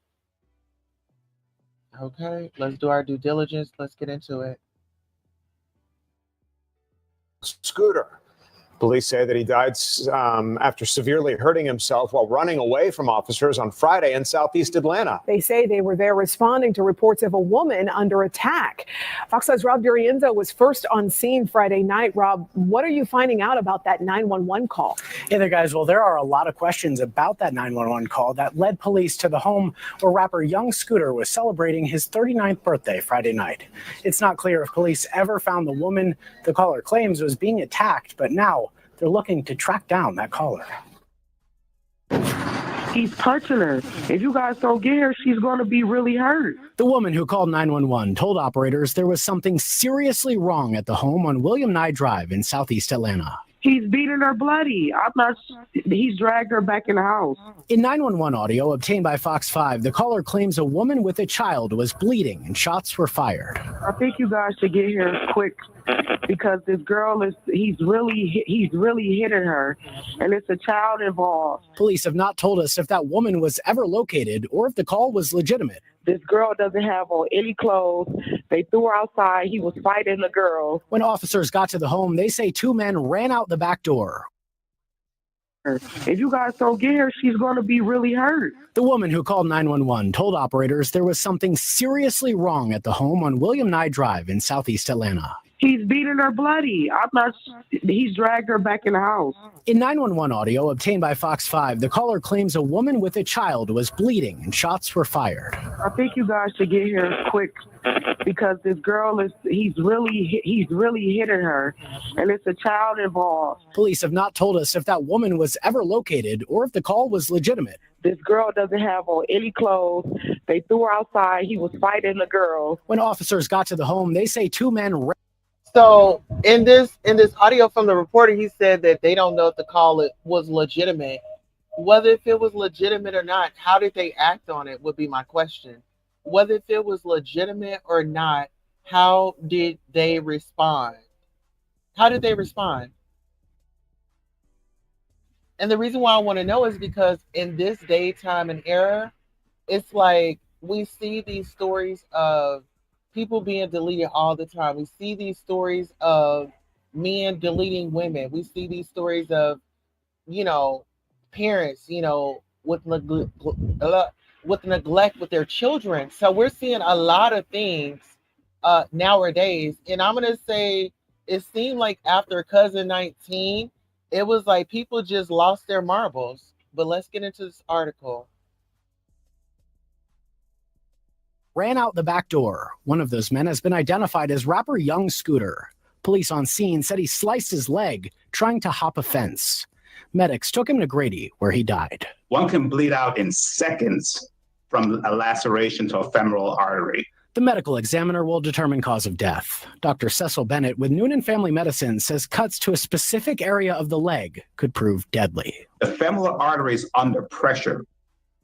Okay, let's do our due diligence. Let's get into it. Scooter. Police say that he died after severely hurting himself while running away from officers on Friday in southeast Atlanta. They say they were there responding to reports of a woman under attack. Fox 5's Rob Durienzo was first on scene Friday night. Rob, what are you finding out about that 911 call? Hey there, guys. Well, there are a lot of questions about that 911 call that led police to the home where rapper YOUNGSCOOTER was celebrating his 39th birthday Friday night. It's not clear if police ever found the woman the caller claims was being attacked, but now they're looking to track down that caller. He's touching her. If you guys don't get her, she's going to be really hurt. The woman who called 911 told operators there was something seriously wrong at the home on William Nye Drive in southeast Atlanta. He's beating her bloody. He's dragged her back in the house. In 911 audio obtained by Fox 5, the caller claims a woman with a child was bleeding and shots were fired. I think you guys should get here quick because this girl he's really hitting her, and it's a child involved. Police have not told us if that woman was ever located or if the call was legitimate. This girl doesn't have on any clothes. They threw her outside. He was fighting the girl. When officers got to the home, they say two men ran out the back door. If you guys don't get her, she's going to be really hurt. The woman who called 911 told operators there was something seriously wrong at the home on William Nye Drive in southeast Atlanta. He's beating her bloody. He's dragged her back in the house. In 911 audio obtained by Fox 5, the caller claims a woman with a child was bleeding and shots were fired. I think you guys should get here quick because this girl he's really hitting her, and it's a child involved. Police have not told us if that woman was ever located or if the call was legitimate. This girl doesn't have on any clothes. They threw her outside. He was fighting the girl. When officers got to the home, they say two men ran. So in this audio from the reporter, he said that they don't know if the call was legitimate. Whether if it was legitimate or not, how did they act on it would be my question. Whether if it was legitimate or not, how did they respond? How did they respond? And the reason why I want to know is because in this day, time, and era, it's like we see these stories of people being deleted all the time. We see these stories of men deleting women. We see these stories of, parents, with neglect with their children. So we're seeing a lot of things nowadays. And I'm going to say it seemed like after Cousin 19, it was like people just lost their marbles. But let's get into this article. Ran out the back door. One of those men has been identified as rapper YOUNGSCOOTER. Police on scene said he sliced his leg trying to hop a fence. Medics took him to Grady, where he died. One can bleed out in seconds from a laceration to a femoral artery. The medical examiner will determine cause of death. Dr. Cecil Bennett with Noonan Family Medicine says cuts to a specific area of the leg could prove deadly. The femoral artery is under pressure,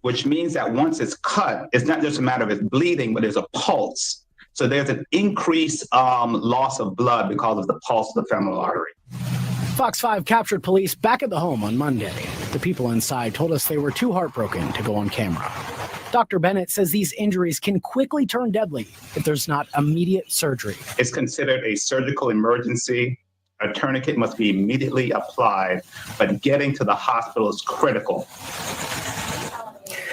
which means that once it's cut, it's not just a matter of it bleeding, but there's a pulse. So there's an increased loss of blood because of the pulse of the femoral artery. Fox 5 captured police back at the home on Monday. The people inside told us they were too heartbroken to go on camera. Dr. Bennett says these injuries can quickly turn deadly if there's not immediate surgery. It's considered a surgical emergency. A tourniquet must be immediately applied, but getting to the hospital is critical.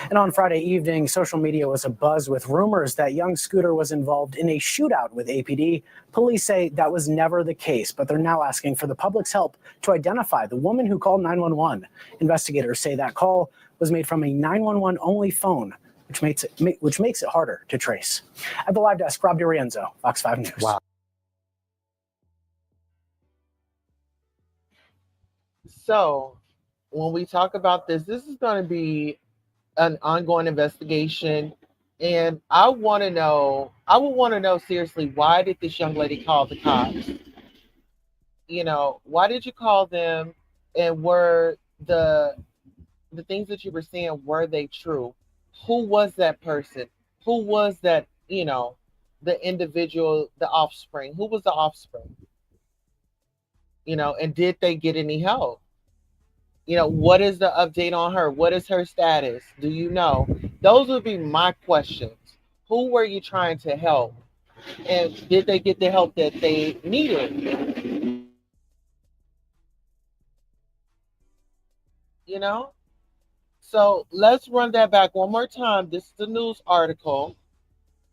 And on Friday evening, social media was abuzz with rumors that young Scooter was involved in a shootout with APD. Police say that was never the case, but they're now asking for the public's help to identify the woman who called 911. Investigators say that call was made from a 911 only phone, which makes it harder to trace. At the live desk, Rob DiRienzo, Fox 5 News. Wow. So when we talk about this is going to be an ongoing investigation. And I would want to know seriously, why did this young lady call the cops? You know, why did you call them? And were the things that you were saying, were they true? Who was that person? Who was that, the individual, the offspring? Who was the offspring? And did they get any help? What is the update on her? What is her status? Do you know? Those would be my questions. Who were you trying to help? And did they get the help that they needed? So let's run that back one more time. This is the news article.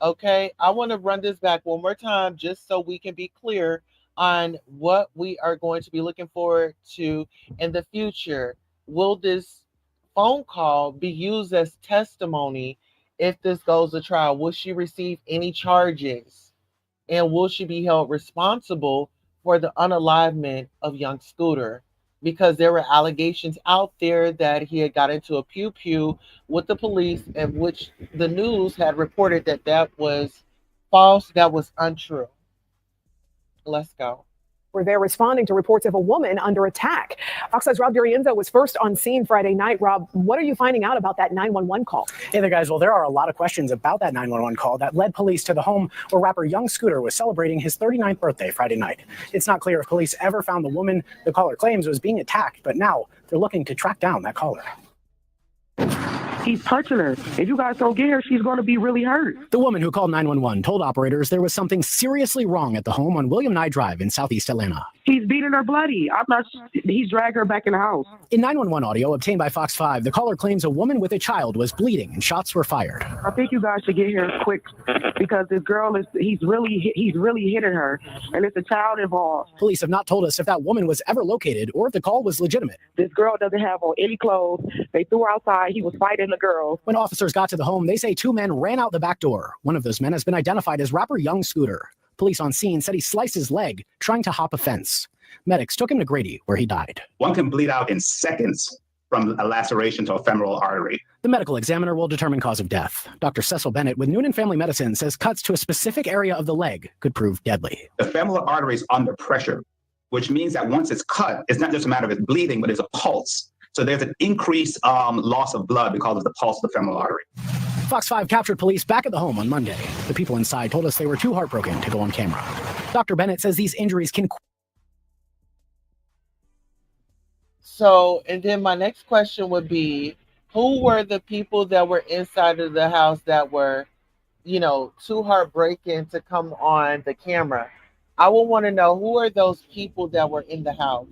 Okay, I want to run this back one more time just so we can be clear on what we are going to be looking forward to in the future. Will this phone call be used as testimony if this goes to trial? Will she receive any charges? And will she be held responsible for the unalivement of young Scooter? Because there were allegations out there that he had got into a pew-pew with the police, and which the news had reported that was false, that was untrue. Let's go. Were there responding to reports of a woman under attack. Fox 5's Rob DiRienzo was first on scene Friday night. Rob, what are you finding out about that 911 call? Hey there, guys. Well, there are a lot of questions about that 911 call that led police to the home where rapper YOUNGSCOOTER was celebrating his 39th birthday Friday night. It's not clear if police ever found the woman the caller claims was being attacked, but now they're looking to track down that caller. He's touching her. If you guys don't get her, she's going to be really hurt. The woman who called 911 told operators there was something seriously wrong at the home on William Nye Drive in Southeast Atlanta. He's beating her bloody. He's dragged her back in the house. In 911 audio obtained by Fox 5, the caller claims a woman with a child was bleeding and shots were fired. I think you guys should get here quick because this girl he's really hitting her, and it's a child involved. Police have not told us if that woman was ever located or if the call was legitimate. This girl doesn't have on any clothes. They threw her outside. He was fighting the girl. When officers got to the home, they say two men ran out the back door. One of those men has been identified as rapper YOUNGSCOOTER. Police on scene said he sliced his leg trying to hop a fence. Medics took him to Grady, where he died. One can bleed out in seconds from a laceration to a femoral artery. The medical examiner will determine cause of death. Dr. Cecil Bennett with Noonan Family Medicine says cuts to a specific area of the leg could prove deadly. The femoral artery is under pressure, which means that once it's cut, it's not just a matter of it bleeding, but it's a pulse. So there's an increased loss of blood because of the pulse of the femoral artery. Fox 5 captured police back at the home on Monday. The people inside told us they were too heartbroken to go on camera. Dr. Bennett says these injuries can... So, and then my next question would be, who were the people that were inside of the house that were, too heartbreaking to come on the camera? I would want to know, who are those people that were in the house?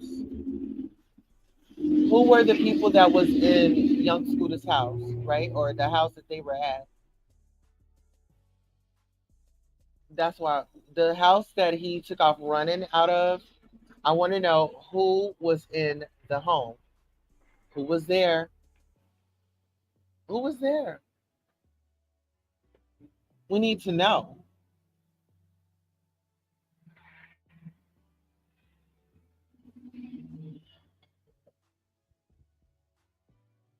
Who were the people that was in YOUNGSCOOTER's house, right? Or the house that they were at? That's why the house that he took off running out of, I want to know who was in the home. Who was there? Who was there? We need to know.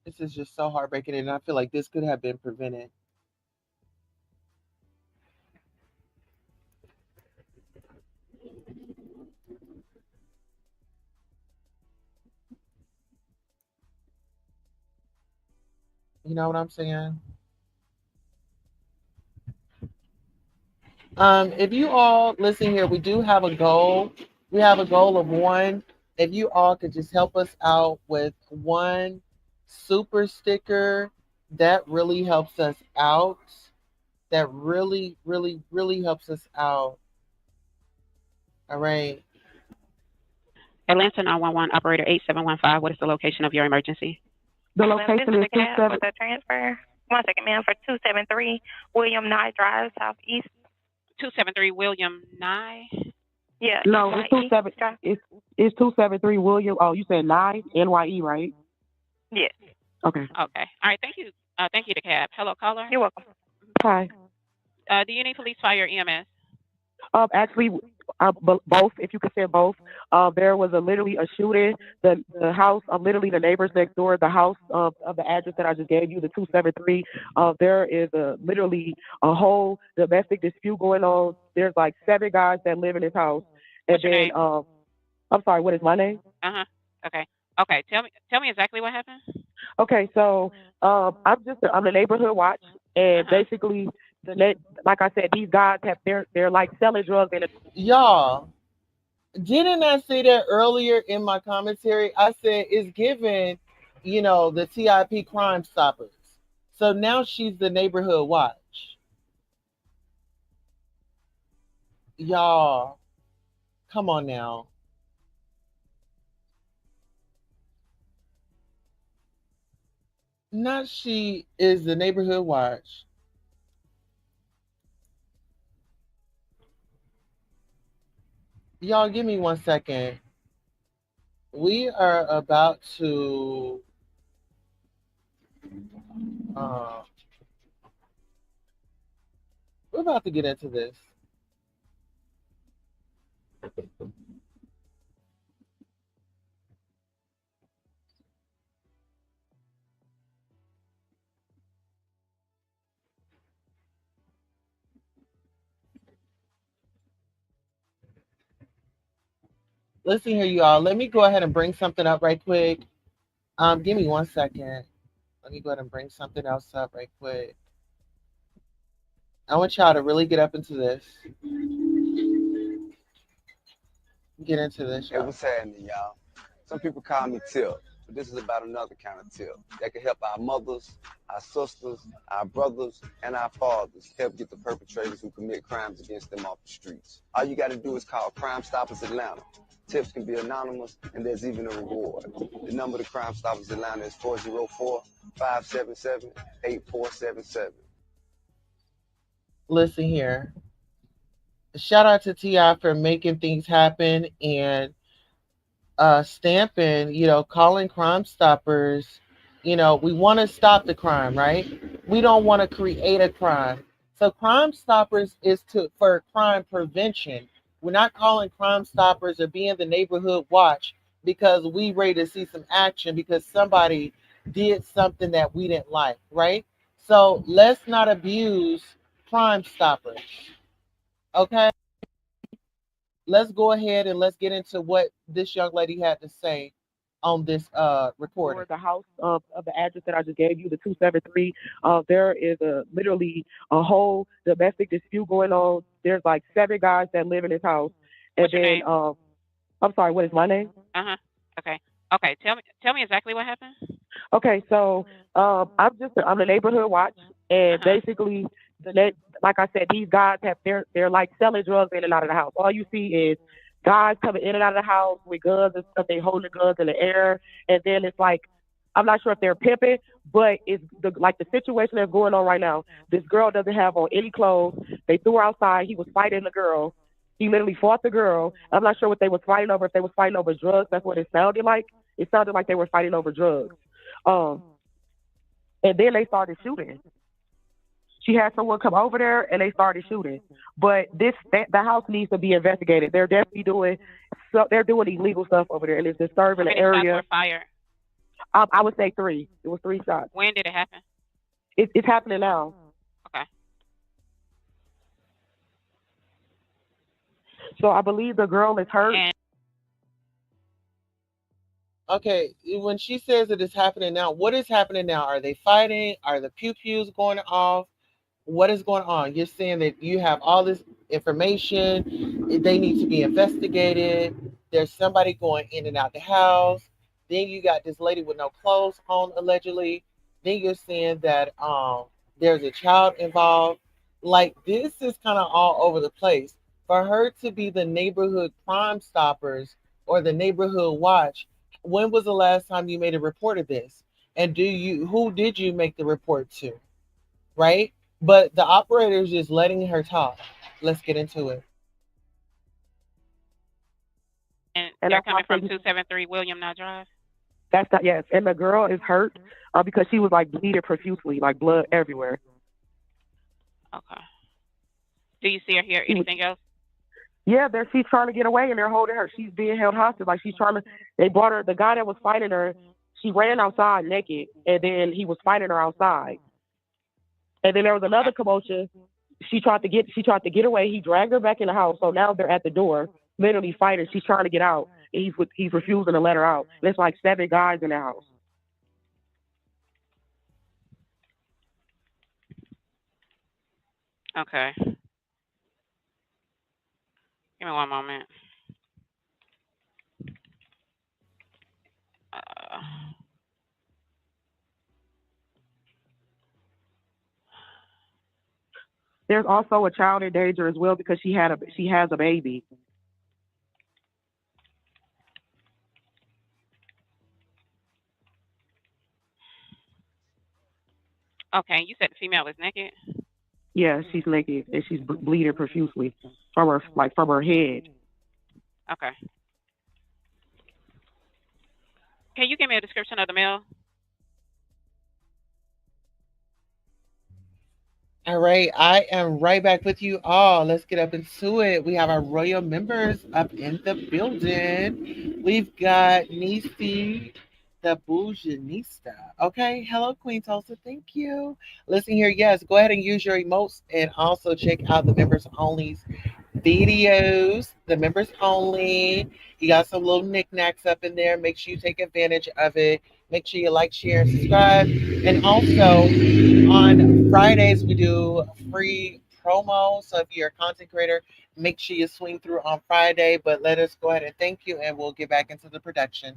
This is just so heartbreaking, and I feel like this could have been prevented. You know what I'm saying? If you all listen here, we do have a goal. We have a goal of one. If you all could just help us out with one super sticker, that really helps us out. That really, really, really helps us out. All right. Atlanta 911 operator 8715. What is the location of your emergency? The location is with the transfer. 1 second, ma'am, for 273 William Nye Drive, Southeast. 273 William Nye. Yeah. No, it's NYE 27. Drive. It's 273 William. Oh, you said Nye NYE, right? Yes. Okay. Okay. All right. Thank you. Thank you, DeKalb. Hello, caller. You're welcome. Hi. Do you need police, fire, EMS? Actually, both. If you could say both. There was literally a shooting. The house, literally the neighbors next door, the house of the address that I just gave you, the 273. There is literally a whole domestic dispute going on. There's like 7 guys that live in this house. What's your And then, name? I'm sorry. What is my name? Okay. Okay. Tell me exactly what happened. Okay, so I'm the neighborhood watch, and basically like I said, these guys they're like selling drugs and Y'all, didn't I say that earlier in my commentary? I said it's given, the TIP Crime Stoppers. So now she's the neighborhood watch. Y'all, come on now. Not she is the neighborhood watch. Y'all, give me 1 second. We are about to we're about to get into this. Listen here, you all. Let me go ahead and bring something up right quick. Give me 1 second. Let me go ahead and bring something else up right quick. I want y'all to really get up into this. Get into this, Hey, y'all. what's happening, y'all? Some people call me Tip, but this is about another kind of tip that can help our mothers, our sisters, our brothers, and our fathers help get the perpetrators who commit crimes against them off the streets. All you got to do is call Crime Stoppers Atlanta. Tips can be anonymous, and there's even a reward. The number to Crime Stoppers Atlanta is 404-577-8477. Listen here. Shout out to T.I. for making things happen and stamping, calling Crime Stoppers. We want to stop the crime, right? We don't want to create a crime. So Crime Stoppers is for crime prevention. We're not calling Crime Stoppers or being the neighborhood watch because we ready to see some action because somebody did something that we didn't like, right? So let's not abuse Crime Stoppers. Okay? Let's go ahead and let's get into what this young lady had to say on this recording. the house of the address that I just gave you, the 273. There is literally a whole domestic dispute going on. There's like 7 guys that live in this house. And What's your then, name? I'm sorry, what is my name? Okay. Okay. Tell me exactly what happened. Okay, so I'm the neighborhood watch, and basically, like I said, these guys they're like selling drugs in and out of the house. All you see is guys coming in and out of the house with guns and stuff. They holding the guns in the air, and then it's like, I'm not sure if they're pimping, but it's the situation that's going on right now. This girl doesn't have on any clothes. They threw her outside. He was fighting the girl. He literally fought the girl. I'm not sure what they was fighting over. If they was fighting over drugs, that's what it sounded like. It sounded like they were fighting over drugs. And then they started shooting. She had someone come over there, and they started shooting. But the house needs to be investigated. They're definitely doing illegal stuff over there, and it's disturbing the area. How many shots were fired? I would say 3. It was 3 shots. When did it happen? It's happening now. Okay. So I believe the girl is hurt. Okay, when she says it is happening now, what is happening now? Are they fighting? Are the pew-pews going off? What is going on? You're saying that you have all this information. They need to be investigated. There's somebody going in and out the house. Then you got this lady with no clothes on, allegedly. Then you're saying that there's a child involved. Like, this is kind of all over the place. For her to be the neighborhood Crime Stoppers or the neighborhood watch, when was the last time you made a report of this? And who did you make the report to? right? But the operator is just letting her talk. Let's get into it. And And they're that's why coming I from say 273 William Knott Drive? that's not, yes. And the girl is hurt because she was like bleeding profusely, like blood everywhere. Okay. Do you see or hear anything else? Yeah, she's trying to get away and they're holding her. She's being held hostage. Like they brought her, the guy that was fighting her, she ran outside naked and then he was fighting her outside. And then there was another commotion. She tried to get away. He dragged her back in the house. So now they're at the door, literally fighting. She's trying to get out. And he's refusing to let her out. There's like 7 guys in the house. Okay. Give me one moment. There's also a child in danger as well because she has a baby. Okay, you said the female was naked? Yeah, she's naked and she's bleeding profusely from her head. Okay. Can you give me a description of the male? All right, I am right back with you all. Let's get up into it. We have our royal members up in the building. We've got Nisi, the Bouginista. Okay, hello, Queen Tulsa. Thank you. Listen here, yes, go ahead and use your emotes and also check out the members only videos, the members only. You got some little knickknacks up in there. Make sure you take advantage of it. Make sure you like, share, and subscribe. And also on Fridays, we do free promo. So if you're a content creator, make sure you swing through on Friday. But let us go ahead and thank you, and we'll get back into the production.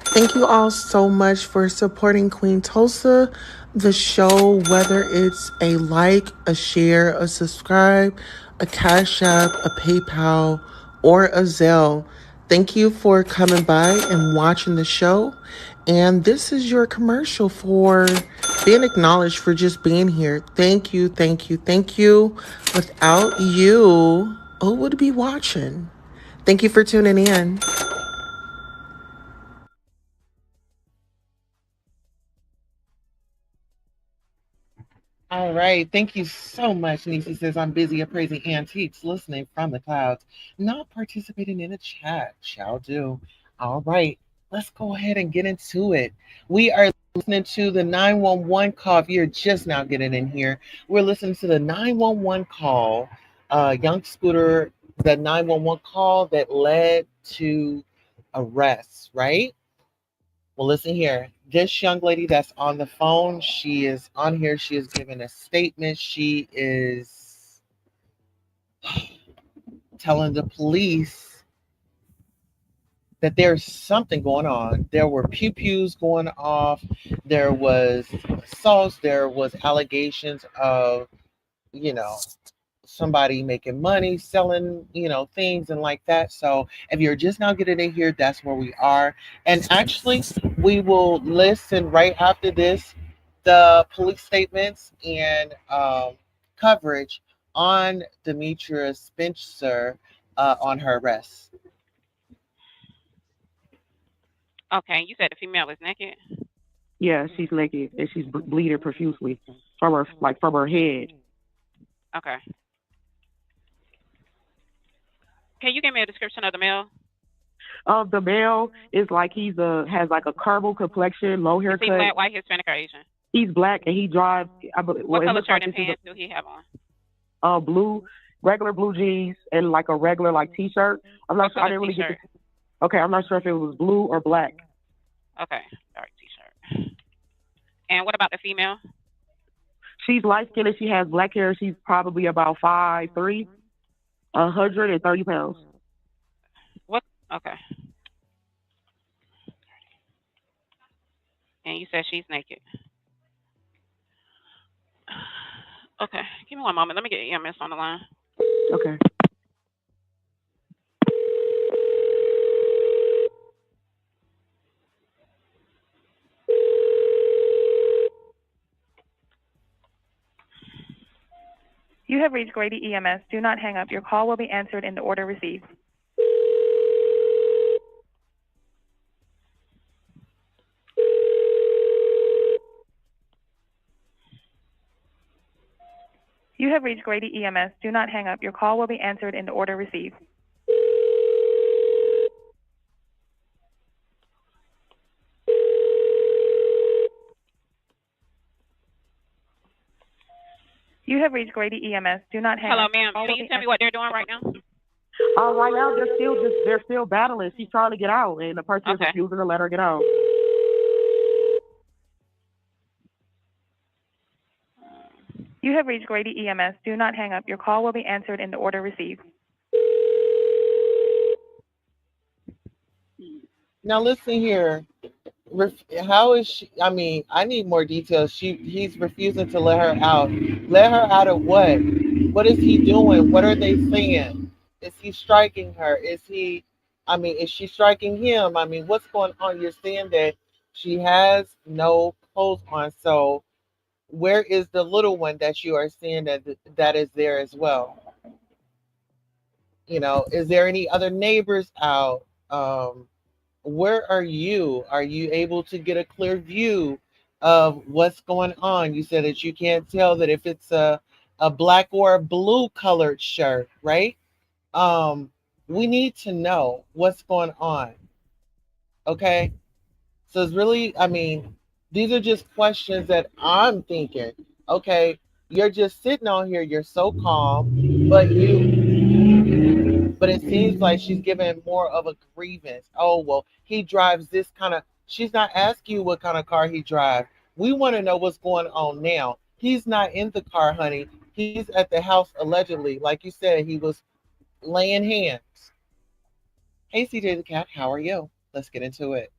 Thank you all so much for supporting Queen Tulsa, the show, whether it's a like, a share, a subscribe, a Cash App, a PayPal, or a Zelle. Thank you for coming by and watching the show. And this is your commercial for being acknowledged for just being here. Thank you, thank you, thank you. Without you, who would be watching? Thank you for tuning in. All right. Thank you so much. Nisi says, I'm busy appraising antiques, listening from the clouds, not participating in the chat. Shall do. All right. Let's go ahead and get into it. We are listening to the 911 call. If you're just now getting in here, we're listening to the 911 call, Young Scooter, the 911 call that led to arrests, right? Well, listen here. This young lady that's on the phone, she is on here. She is giving a statement. She is telling the police that there's something going on. There were pew-pews going off. There was assaults. There was allegations of, you know, somebody making money selling things and like that. So if you're just now getting in here, that's where we are. And actually, we will listen right after this the police statements and coverage on Demetria Spencer on her arrest. Okay, you said the female was naked? Yeah, she's naked and she's bleeding profusely from her head. Okay. Can you give me a description of the male? The male is like has like a caramel complexion, low haircut. Is he black, white, Hispanic, or Asian? He's black and he drives. What color shirt and pants do he have on? Regular blue jeans and like a regular t-shirt. I'm not sure. I didn't really get the. Okay, I'm not sure if it was blue or black. Okay, dark t-shirt. And what about the female? She's light skinned and she has black hair. She's probably about 5'3", 130 pounds. What? Okay. And you said she's naked. Okay, give me one moment. Let me get EMS on the line. Okay. You have reached Grady EMS. Do not hang up. Your call will be answered in the order received. You have reached Grady EMS. Do not hang up. Your call will be answered in the order received. You have reached Grady EMS. Do not hang Hello, up. ma'am. Can you tell me what they're doing right now? Right now they're still battling. She's trying to get out, and the person is refusing to let her get out. You have reached Grady EMS. Do not hang up. Your call will be answered in the order received. Now listen here. How is she? I mean, I need more details. He's refusing to let her out. Let her out of what? What is he doing? What are they saying? Is he striking her? Is she striking him? I mean, what's going on? You're saying that she has no clothes on. So where is the little one that you are seeing that is there as well? You know, is there any other neighbors out? Where are you? Are you able to get a clear view of what's going on? You said that you can't tell that if it's a black or a blue colored shirt, right? We need to know what's going on. Okay. So it's really, I mean, these are just questions that I'm thinking. Okay, you're just sitting on here, you're so calm, but it seems like she's giving more of a grievance. Oh, well, he drives this kind of, she's not asking you what kind of car he drives. We want to know what's going on now. He's not in the car, honey. He's at the house allegedly. Like you said, he was laying hands. Hey, CJ the Cat, how are you? Let's get into it.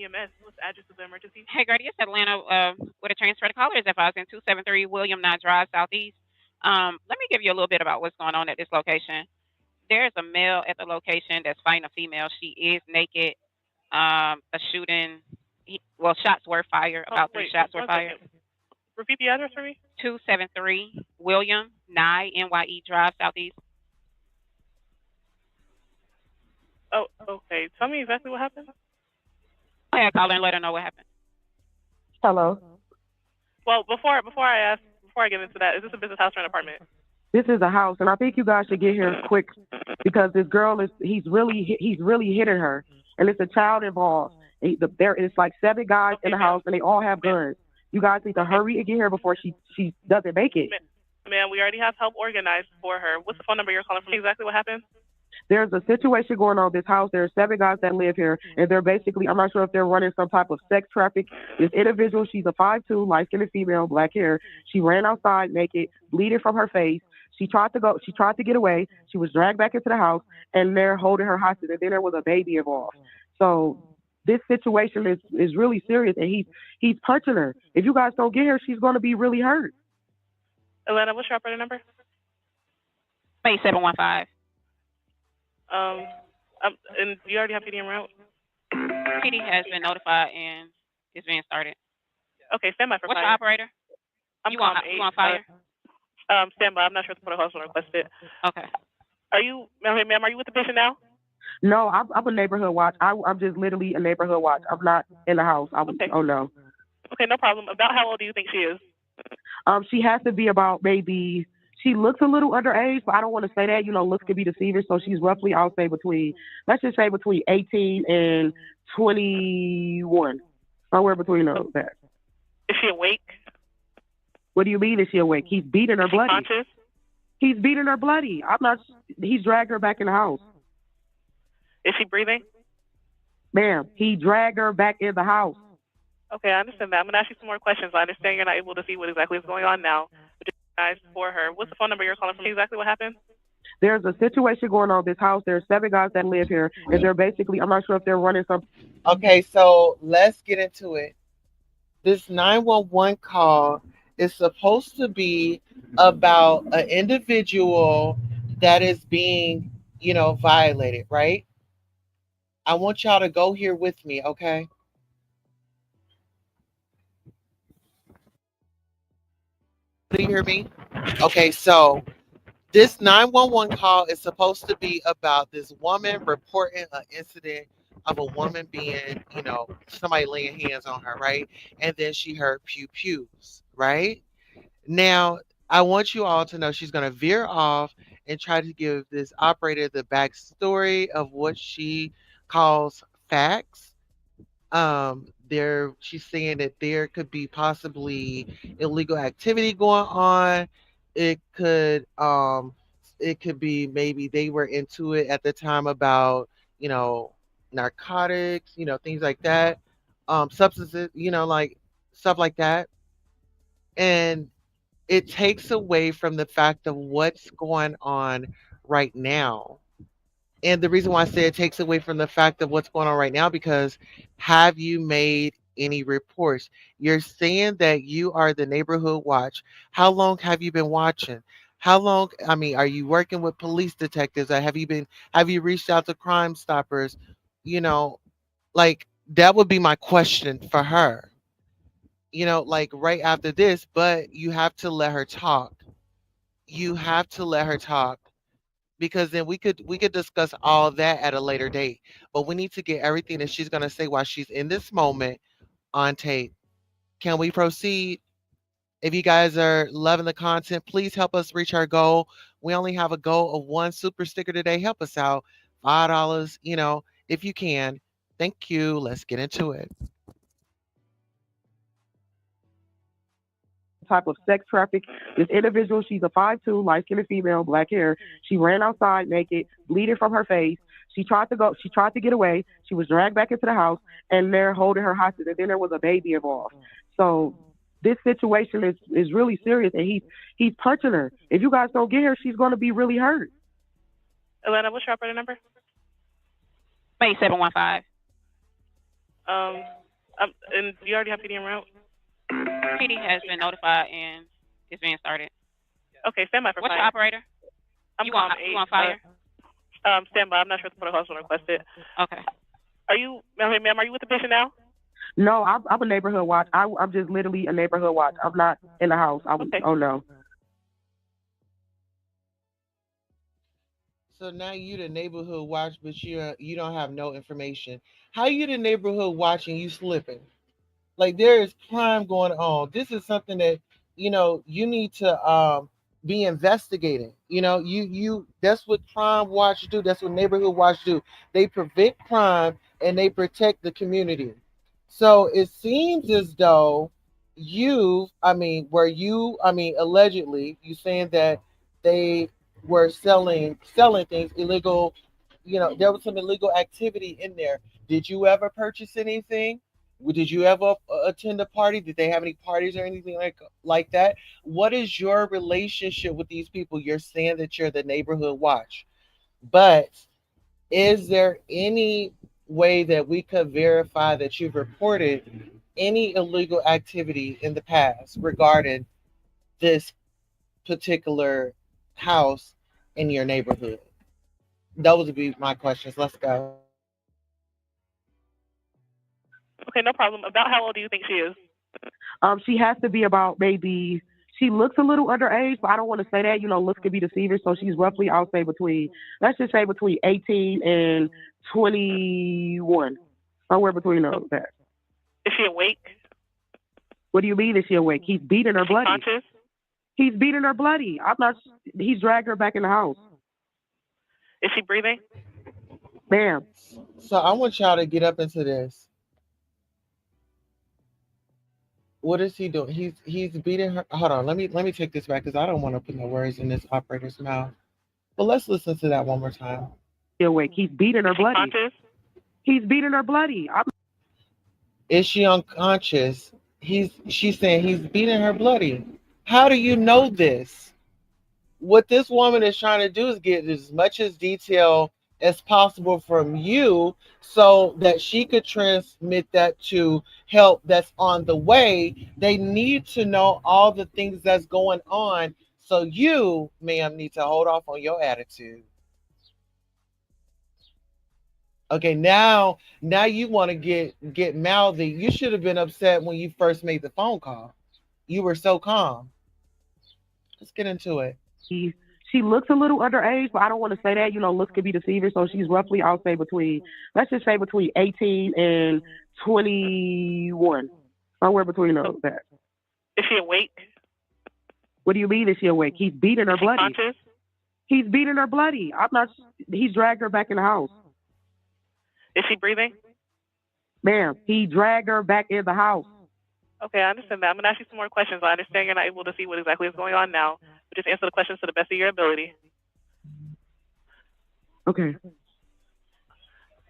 EMS, what's the address of the emergency? Hey, Grady, it's Atlanta with a transfer to callers if I was in 273 William Nye Drive, Southeast. Let me give you a little bit about what's going on at this location. There's a male at the location that's fighting a female. She is naked. A shooting, shots were fired. About 3 shots were fired. Repeat the address for me. 273 William Nye NYE Drive, Southeast. Oh, okay. Tell me exactly what happened. I call her and let her know what happened. Hello. Well, before I get into that, is this a business house or an apartment? This is a house, and I think you guys should get here quick because this girl he's really hitting her, and it's a child involved. There is like 7 guys in the house, and they all have guns. You guys need to hurry and get here before she doesn't make it. Ma'am, we already have help organized for her. What's the phone number you're calling from? Exactly what happened? There's a situation going on in this house. There are 7 guys that live here, and they're basically, I'm not sure if they're running some type of sex traffic. This individual, she's a 5'2", light-skinned female, black hair. She ran outside naked, bleeding from her face. She tried to get away. She was dragged back into the house, and they're holding her hostage, and then there was a baby involved. So this situation is really serious, and he's punching her. If you guys don't get her, she's going to be really hurt. Atlanta, what's your operator number? 8715. And you already have PD en route? PD has been notified and it's being started. Okay, stand by for fire. What's your operator? You want fire? Stand by. I'm not sure if the protocol will request it. Okay. Ma'am, are you with the patient now? No, I'm a neighborhood watch. I'm just literally a neighborhood watch. I'm not in the house. Okay. Oh, no. Okay, no problem. About how old do you think she is? She has to be about maybe, she looks a little underage, but I don't want to say that. You know, looks could be deceiving. So she's roughly, I'll say let's just say between 18 and 21. Somewhere between those. That. Is she awake? What do you mean is she awake? He's beating her bloody. Conscious? He's beating her bloody. He's dragged her back in the house. Is she breathing? Ma'am, he dragged her back in the house. Okay, I understand that. I'm going to ask you some more questions. I understand you're not able to see what exactly is going on now. But just guys for her. What's the phone number you're calling from? Exactly what happened? There's a situation going on in this house. There's 7 guys that live here, and they're basically, I'm not sure if they're running some. Okay, so let's get into it. This 911 call is supposed to be about an individual that is being, violated, right? I want y'all to go here with me, okay? Do you hear me? Okay, so this 911 call is supposed to be about this woman reporting an incident of a woman being, somebody laying hands on her, right? And then she heard pew pews, right? Now, I want you all to know she's going to veer off and try to give this operator the backstory of what she calls facts. She's saying that there could be possibly illegal activity going on. It could it could be maybe they were into it at the time about, you know, narcotics, things like that. Substances, like stuff like that. And it takes away from the fact of what's going on right now. And the reason why I say it takes away from the fact of what's going on right now, because have you made any reports? You're saying that you are the neighborhood watch. How long have you been watching? How long, I mean, are you working with police detectives? Or have you reached out to Crime Stoppers? You know, like that would be my question for her. Like right after this, but you have to let her talk. You have to let her talk, because then we could discuss all that at a later date. But we need to get everything that she's going to say while she's in this moment on tape. Can we proceed? If you guys are loving the content, please help us reach our goal. We only have a goal of one super sticker today. Help us out. $5, if you can. Thank you. Let's get into it. Type of sex traffic. This individual, she's a 5'2", light-skinned female, black hair. She ran outside naked, bleeding from her face. She tried to get away. She was dragged back into the house, and they're holding her hostage. And then there was a baby involved. So this situation is really serious, and he's punching her. If you guys don't get her, she's going to be really hurt. Atlanta, what's your operator number? May 715. And do you already have PD en route? PD has been notified and it's being started. Okay, stand by for What's fire. your operator? You want fire? Stand by. I'm not sure if the protocol is requested. Okay. Ma'am, are you with the patient now? No, I'm a neighborhood watch. I'm just literally a neighborhood watch. I'm not in the house. Okay. Oh, no. So now you the neighborhood watch, but you don't have no information. How you the neighborhood watch and you slipping? Like there is crime going on. This is something that you need to be investigating. You that's what crime watch do. That's what neighborhood watch do. They prevent crime and they protect the community. So it seems as though allegedly you saying that they were selling things illegal. There was some illegal activity in there. Did you ever purchase anything? Did you ever attend a party? Did they have any parties or anything like that? What is your relationship with these people? You're saying that you're the neighborhood watch, but is there any way that we could verify that you've reported any illegal activity in the past regarding this particular house in your neighborhood? Those would be my questions. Let's go. Okay, no problem. About how old do you think she is? She has to be about maybe. She looks a little underage, but I don't want to say that. Looks could be deceiving. So she's roughly, I'll say let's just say between 18 and 21, somewhere between those. That. Is she awake? What do you mean? Is she awake? He's beating her bloody. Conscious? He's beating her bloody. I'm not. He's dragged her back in the house. Is she breathing? Ma'am. So I want y'all to get up into this. What is he doing? He's beating her. Hold on, let me take this back because I don't want to put no words in this operator's mouth. But let's listen to that one more time. Awake. He's beating her bloody. Conscious? He's beating her bloody. Is she unconscious? She's saying he's beating her bloody. How do you know this? What this woman is trying to do is get as much as detail as possible from you so that she could transmit that to help that's on the way. They need to know all the things that's going on. So you, ma'am, need to hold off on your attitude. Okay, now you want to get mouthy. You should have been upset when you first made the phone call. You were so calm. Let's get into it. She looks a little underage, but I don't want to say that. You know, looks could be deceiving. So she's roughly, I'll say between, let's just say between 18 and 21, somewhere between those. That. Is she awake? What do you mean? Is she awake? He's beating her Is she bloody. conscious? He's beating her bloody. I'm not. He's dragged her back in the house. Is she breathing? Ma'am, he dragged her back in the house. Okay, I understand that. I'm going to ask you some more questions. I understand you're not able to see what exactly is going on now, but just answer the questions to the best of your ability. Okay.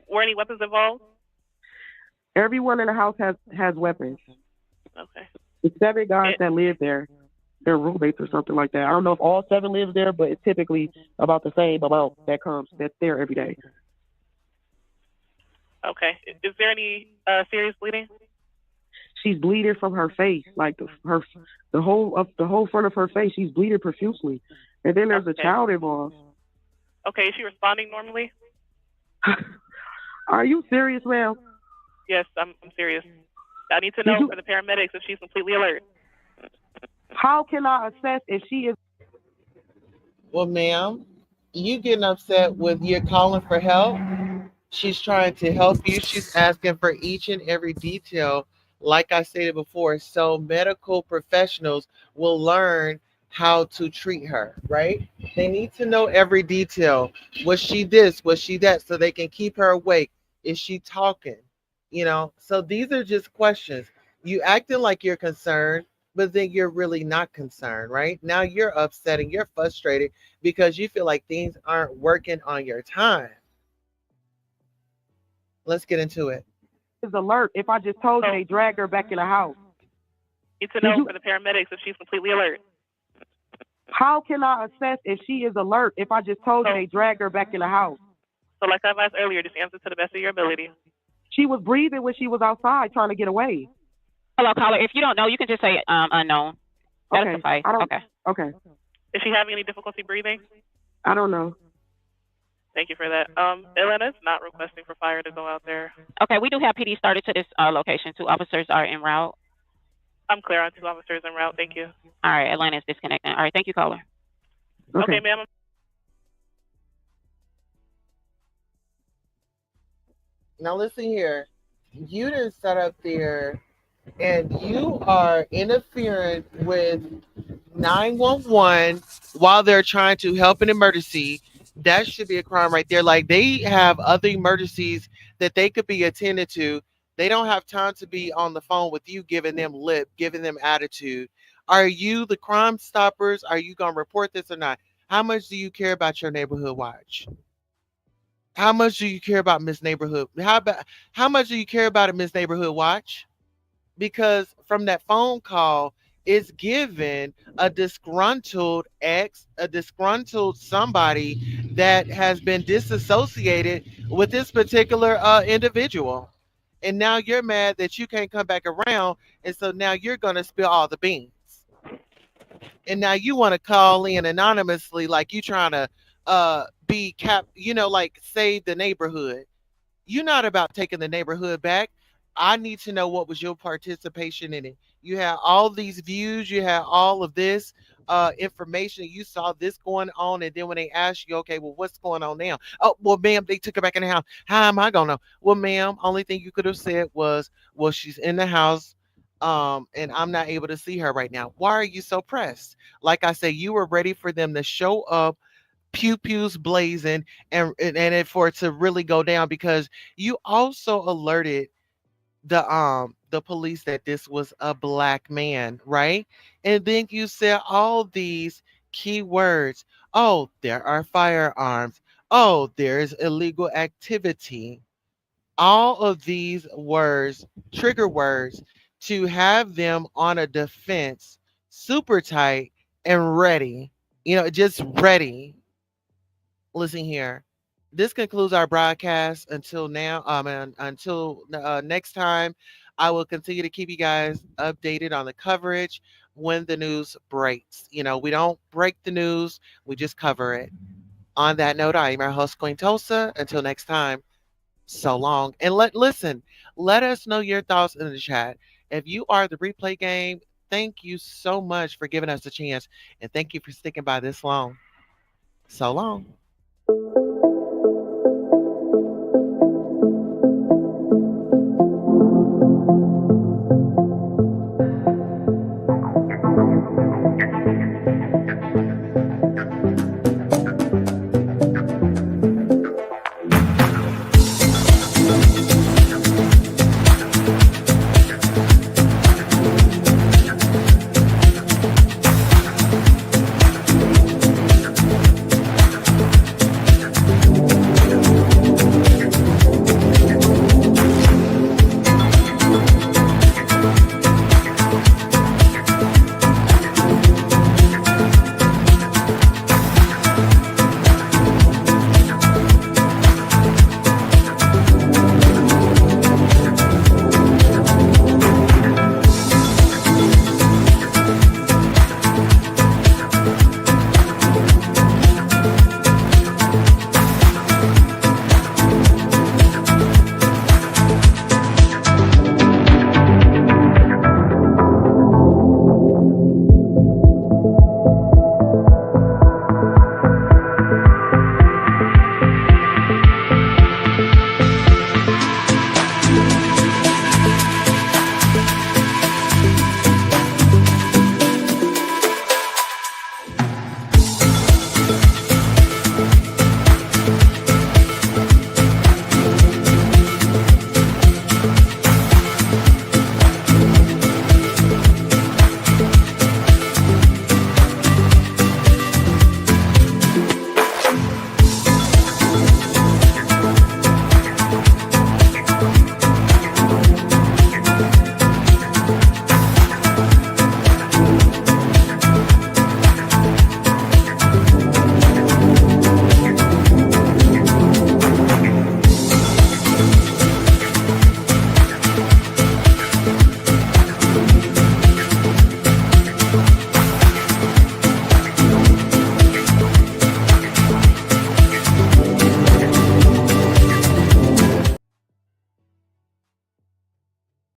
Were any weapons involved? Everyone in the house has weapons. Okay. The 7 guys that live there, they're roommates or something like that. I don't know if all 7 live there, but it's typically about the same amount that's there every day. Okay. Is there any serious bleeding? She's bleeding from her face, like the whole front of her face. She's bleeding profusely, and then there's a child involved. Okay. Is she responding normally? Are you serious, ma'am? Yes, I'm serious. I need to know for the paramedics if she's completely alert. How can I assess if she is? Well, ma'am, you getting upset with you're calling for help. She's trying to help you. She's asking for each and every detail, like I stated before, so medical professionals will learn how to treat her, right? They need to know every detail. Was she this? Was she that? So they can keep her awake. Is she talking? So these are just questions. You acting like you're concerned, but then you're really not concerned, right? Now you're upset and you're frustrated because you feel like things aren't working on your time. Let's get into it. Is alert. If I just told you they dragged her back in the house. Need to know for the paramedics if she's completely alert. How can I assess if she is alert if I just told you they dragged her back in the house? So like I've asked earlier, just answer to the best of your ability. She was breathing when she was outside trying to get away. Hello, caller. If you don't know, you can just say unknown. That'll suffice. Okay. Is she having any difficulty breathing? I don't know. Thank you for that. Atlanta's not requesting for fire to go out there. Okay, we do have PD started to this location. 2 officers are en route. I'm clear on 2 officers en route. Thank you. All right, Atlanta is disconnecting. All right, thank you, caller. Okay, ma'am. Now listen here. You didn't set up there and you are interfering with 911 while they're trying to help an emergency. That should be a crime right there. Like, they have other emergencies that they could be attended to. They don't have time to be on the phone with you, giving them lip, giving them attitude. Are you the Crime Stoppers? Are you going to report this or not? How much do you care about your neighborhood watch? How much do you care about Miss Neighborhood? How much do you care about a Miss Neighborhood Watch? Because from that phone call, it's given a disgruntled a disgruntled somebody that has been disassociated with this particular individual. And now you're mad that you can't come back around. And so now you're going to spill all the beans. And now you want to call in anonymously like you trying to be like save the neighborhood. You're not about taking the neighborhood back. I need to know what was your participation in it. You had all these views, you had all of this information, you saw this going on, and then when they ask you, okay, well, what's going on now? Oh, well, ma'am, they took her back in the house. How am I gonna know? Well, ma'am, only thing you could have said was, well, she's in the house, and I'm not able to see her right now. Why are you so pressed? Like I said, you were ready for them to show up, pew pews blazing, and for it to really go down, because you also alerted the police that this was a black man, right? And then you said all these key words. Oh, there are firearms. Oh, there's illegal activity. All of these words, trigger words, to have them on a defense, super tight and ready. Just ready. Listen here. This concludes our broadcast. Until now, and until next time, I will continue to keep you guys updated on the coverage when the news breaks. We don't break the news, we just cover it. On that note, I am your host, Queen Tulsa. Until next time, So long. And listen, let us know your thoughts in the chat. If you are the replay game, thank you so much for giving us a chance. And thank you for sticking by this long. So long.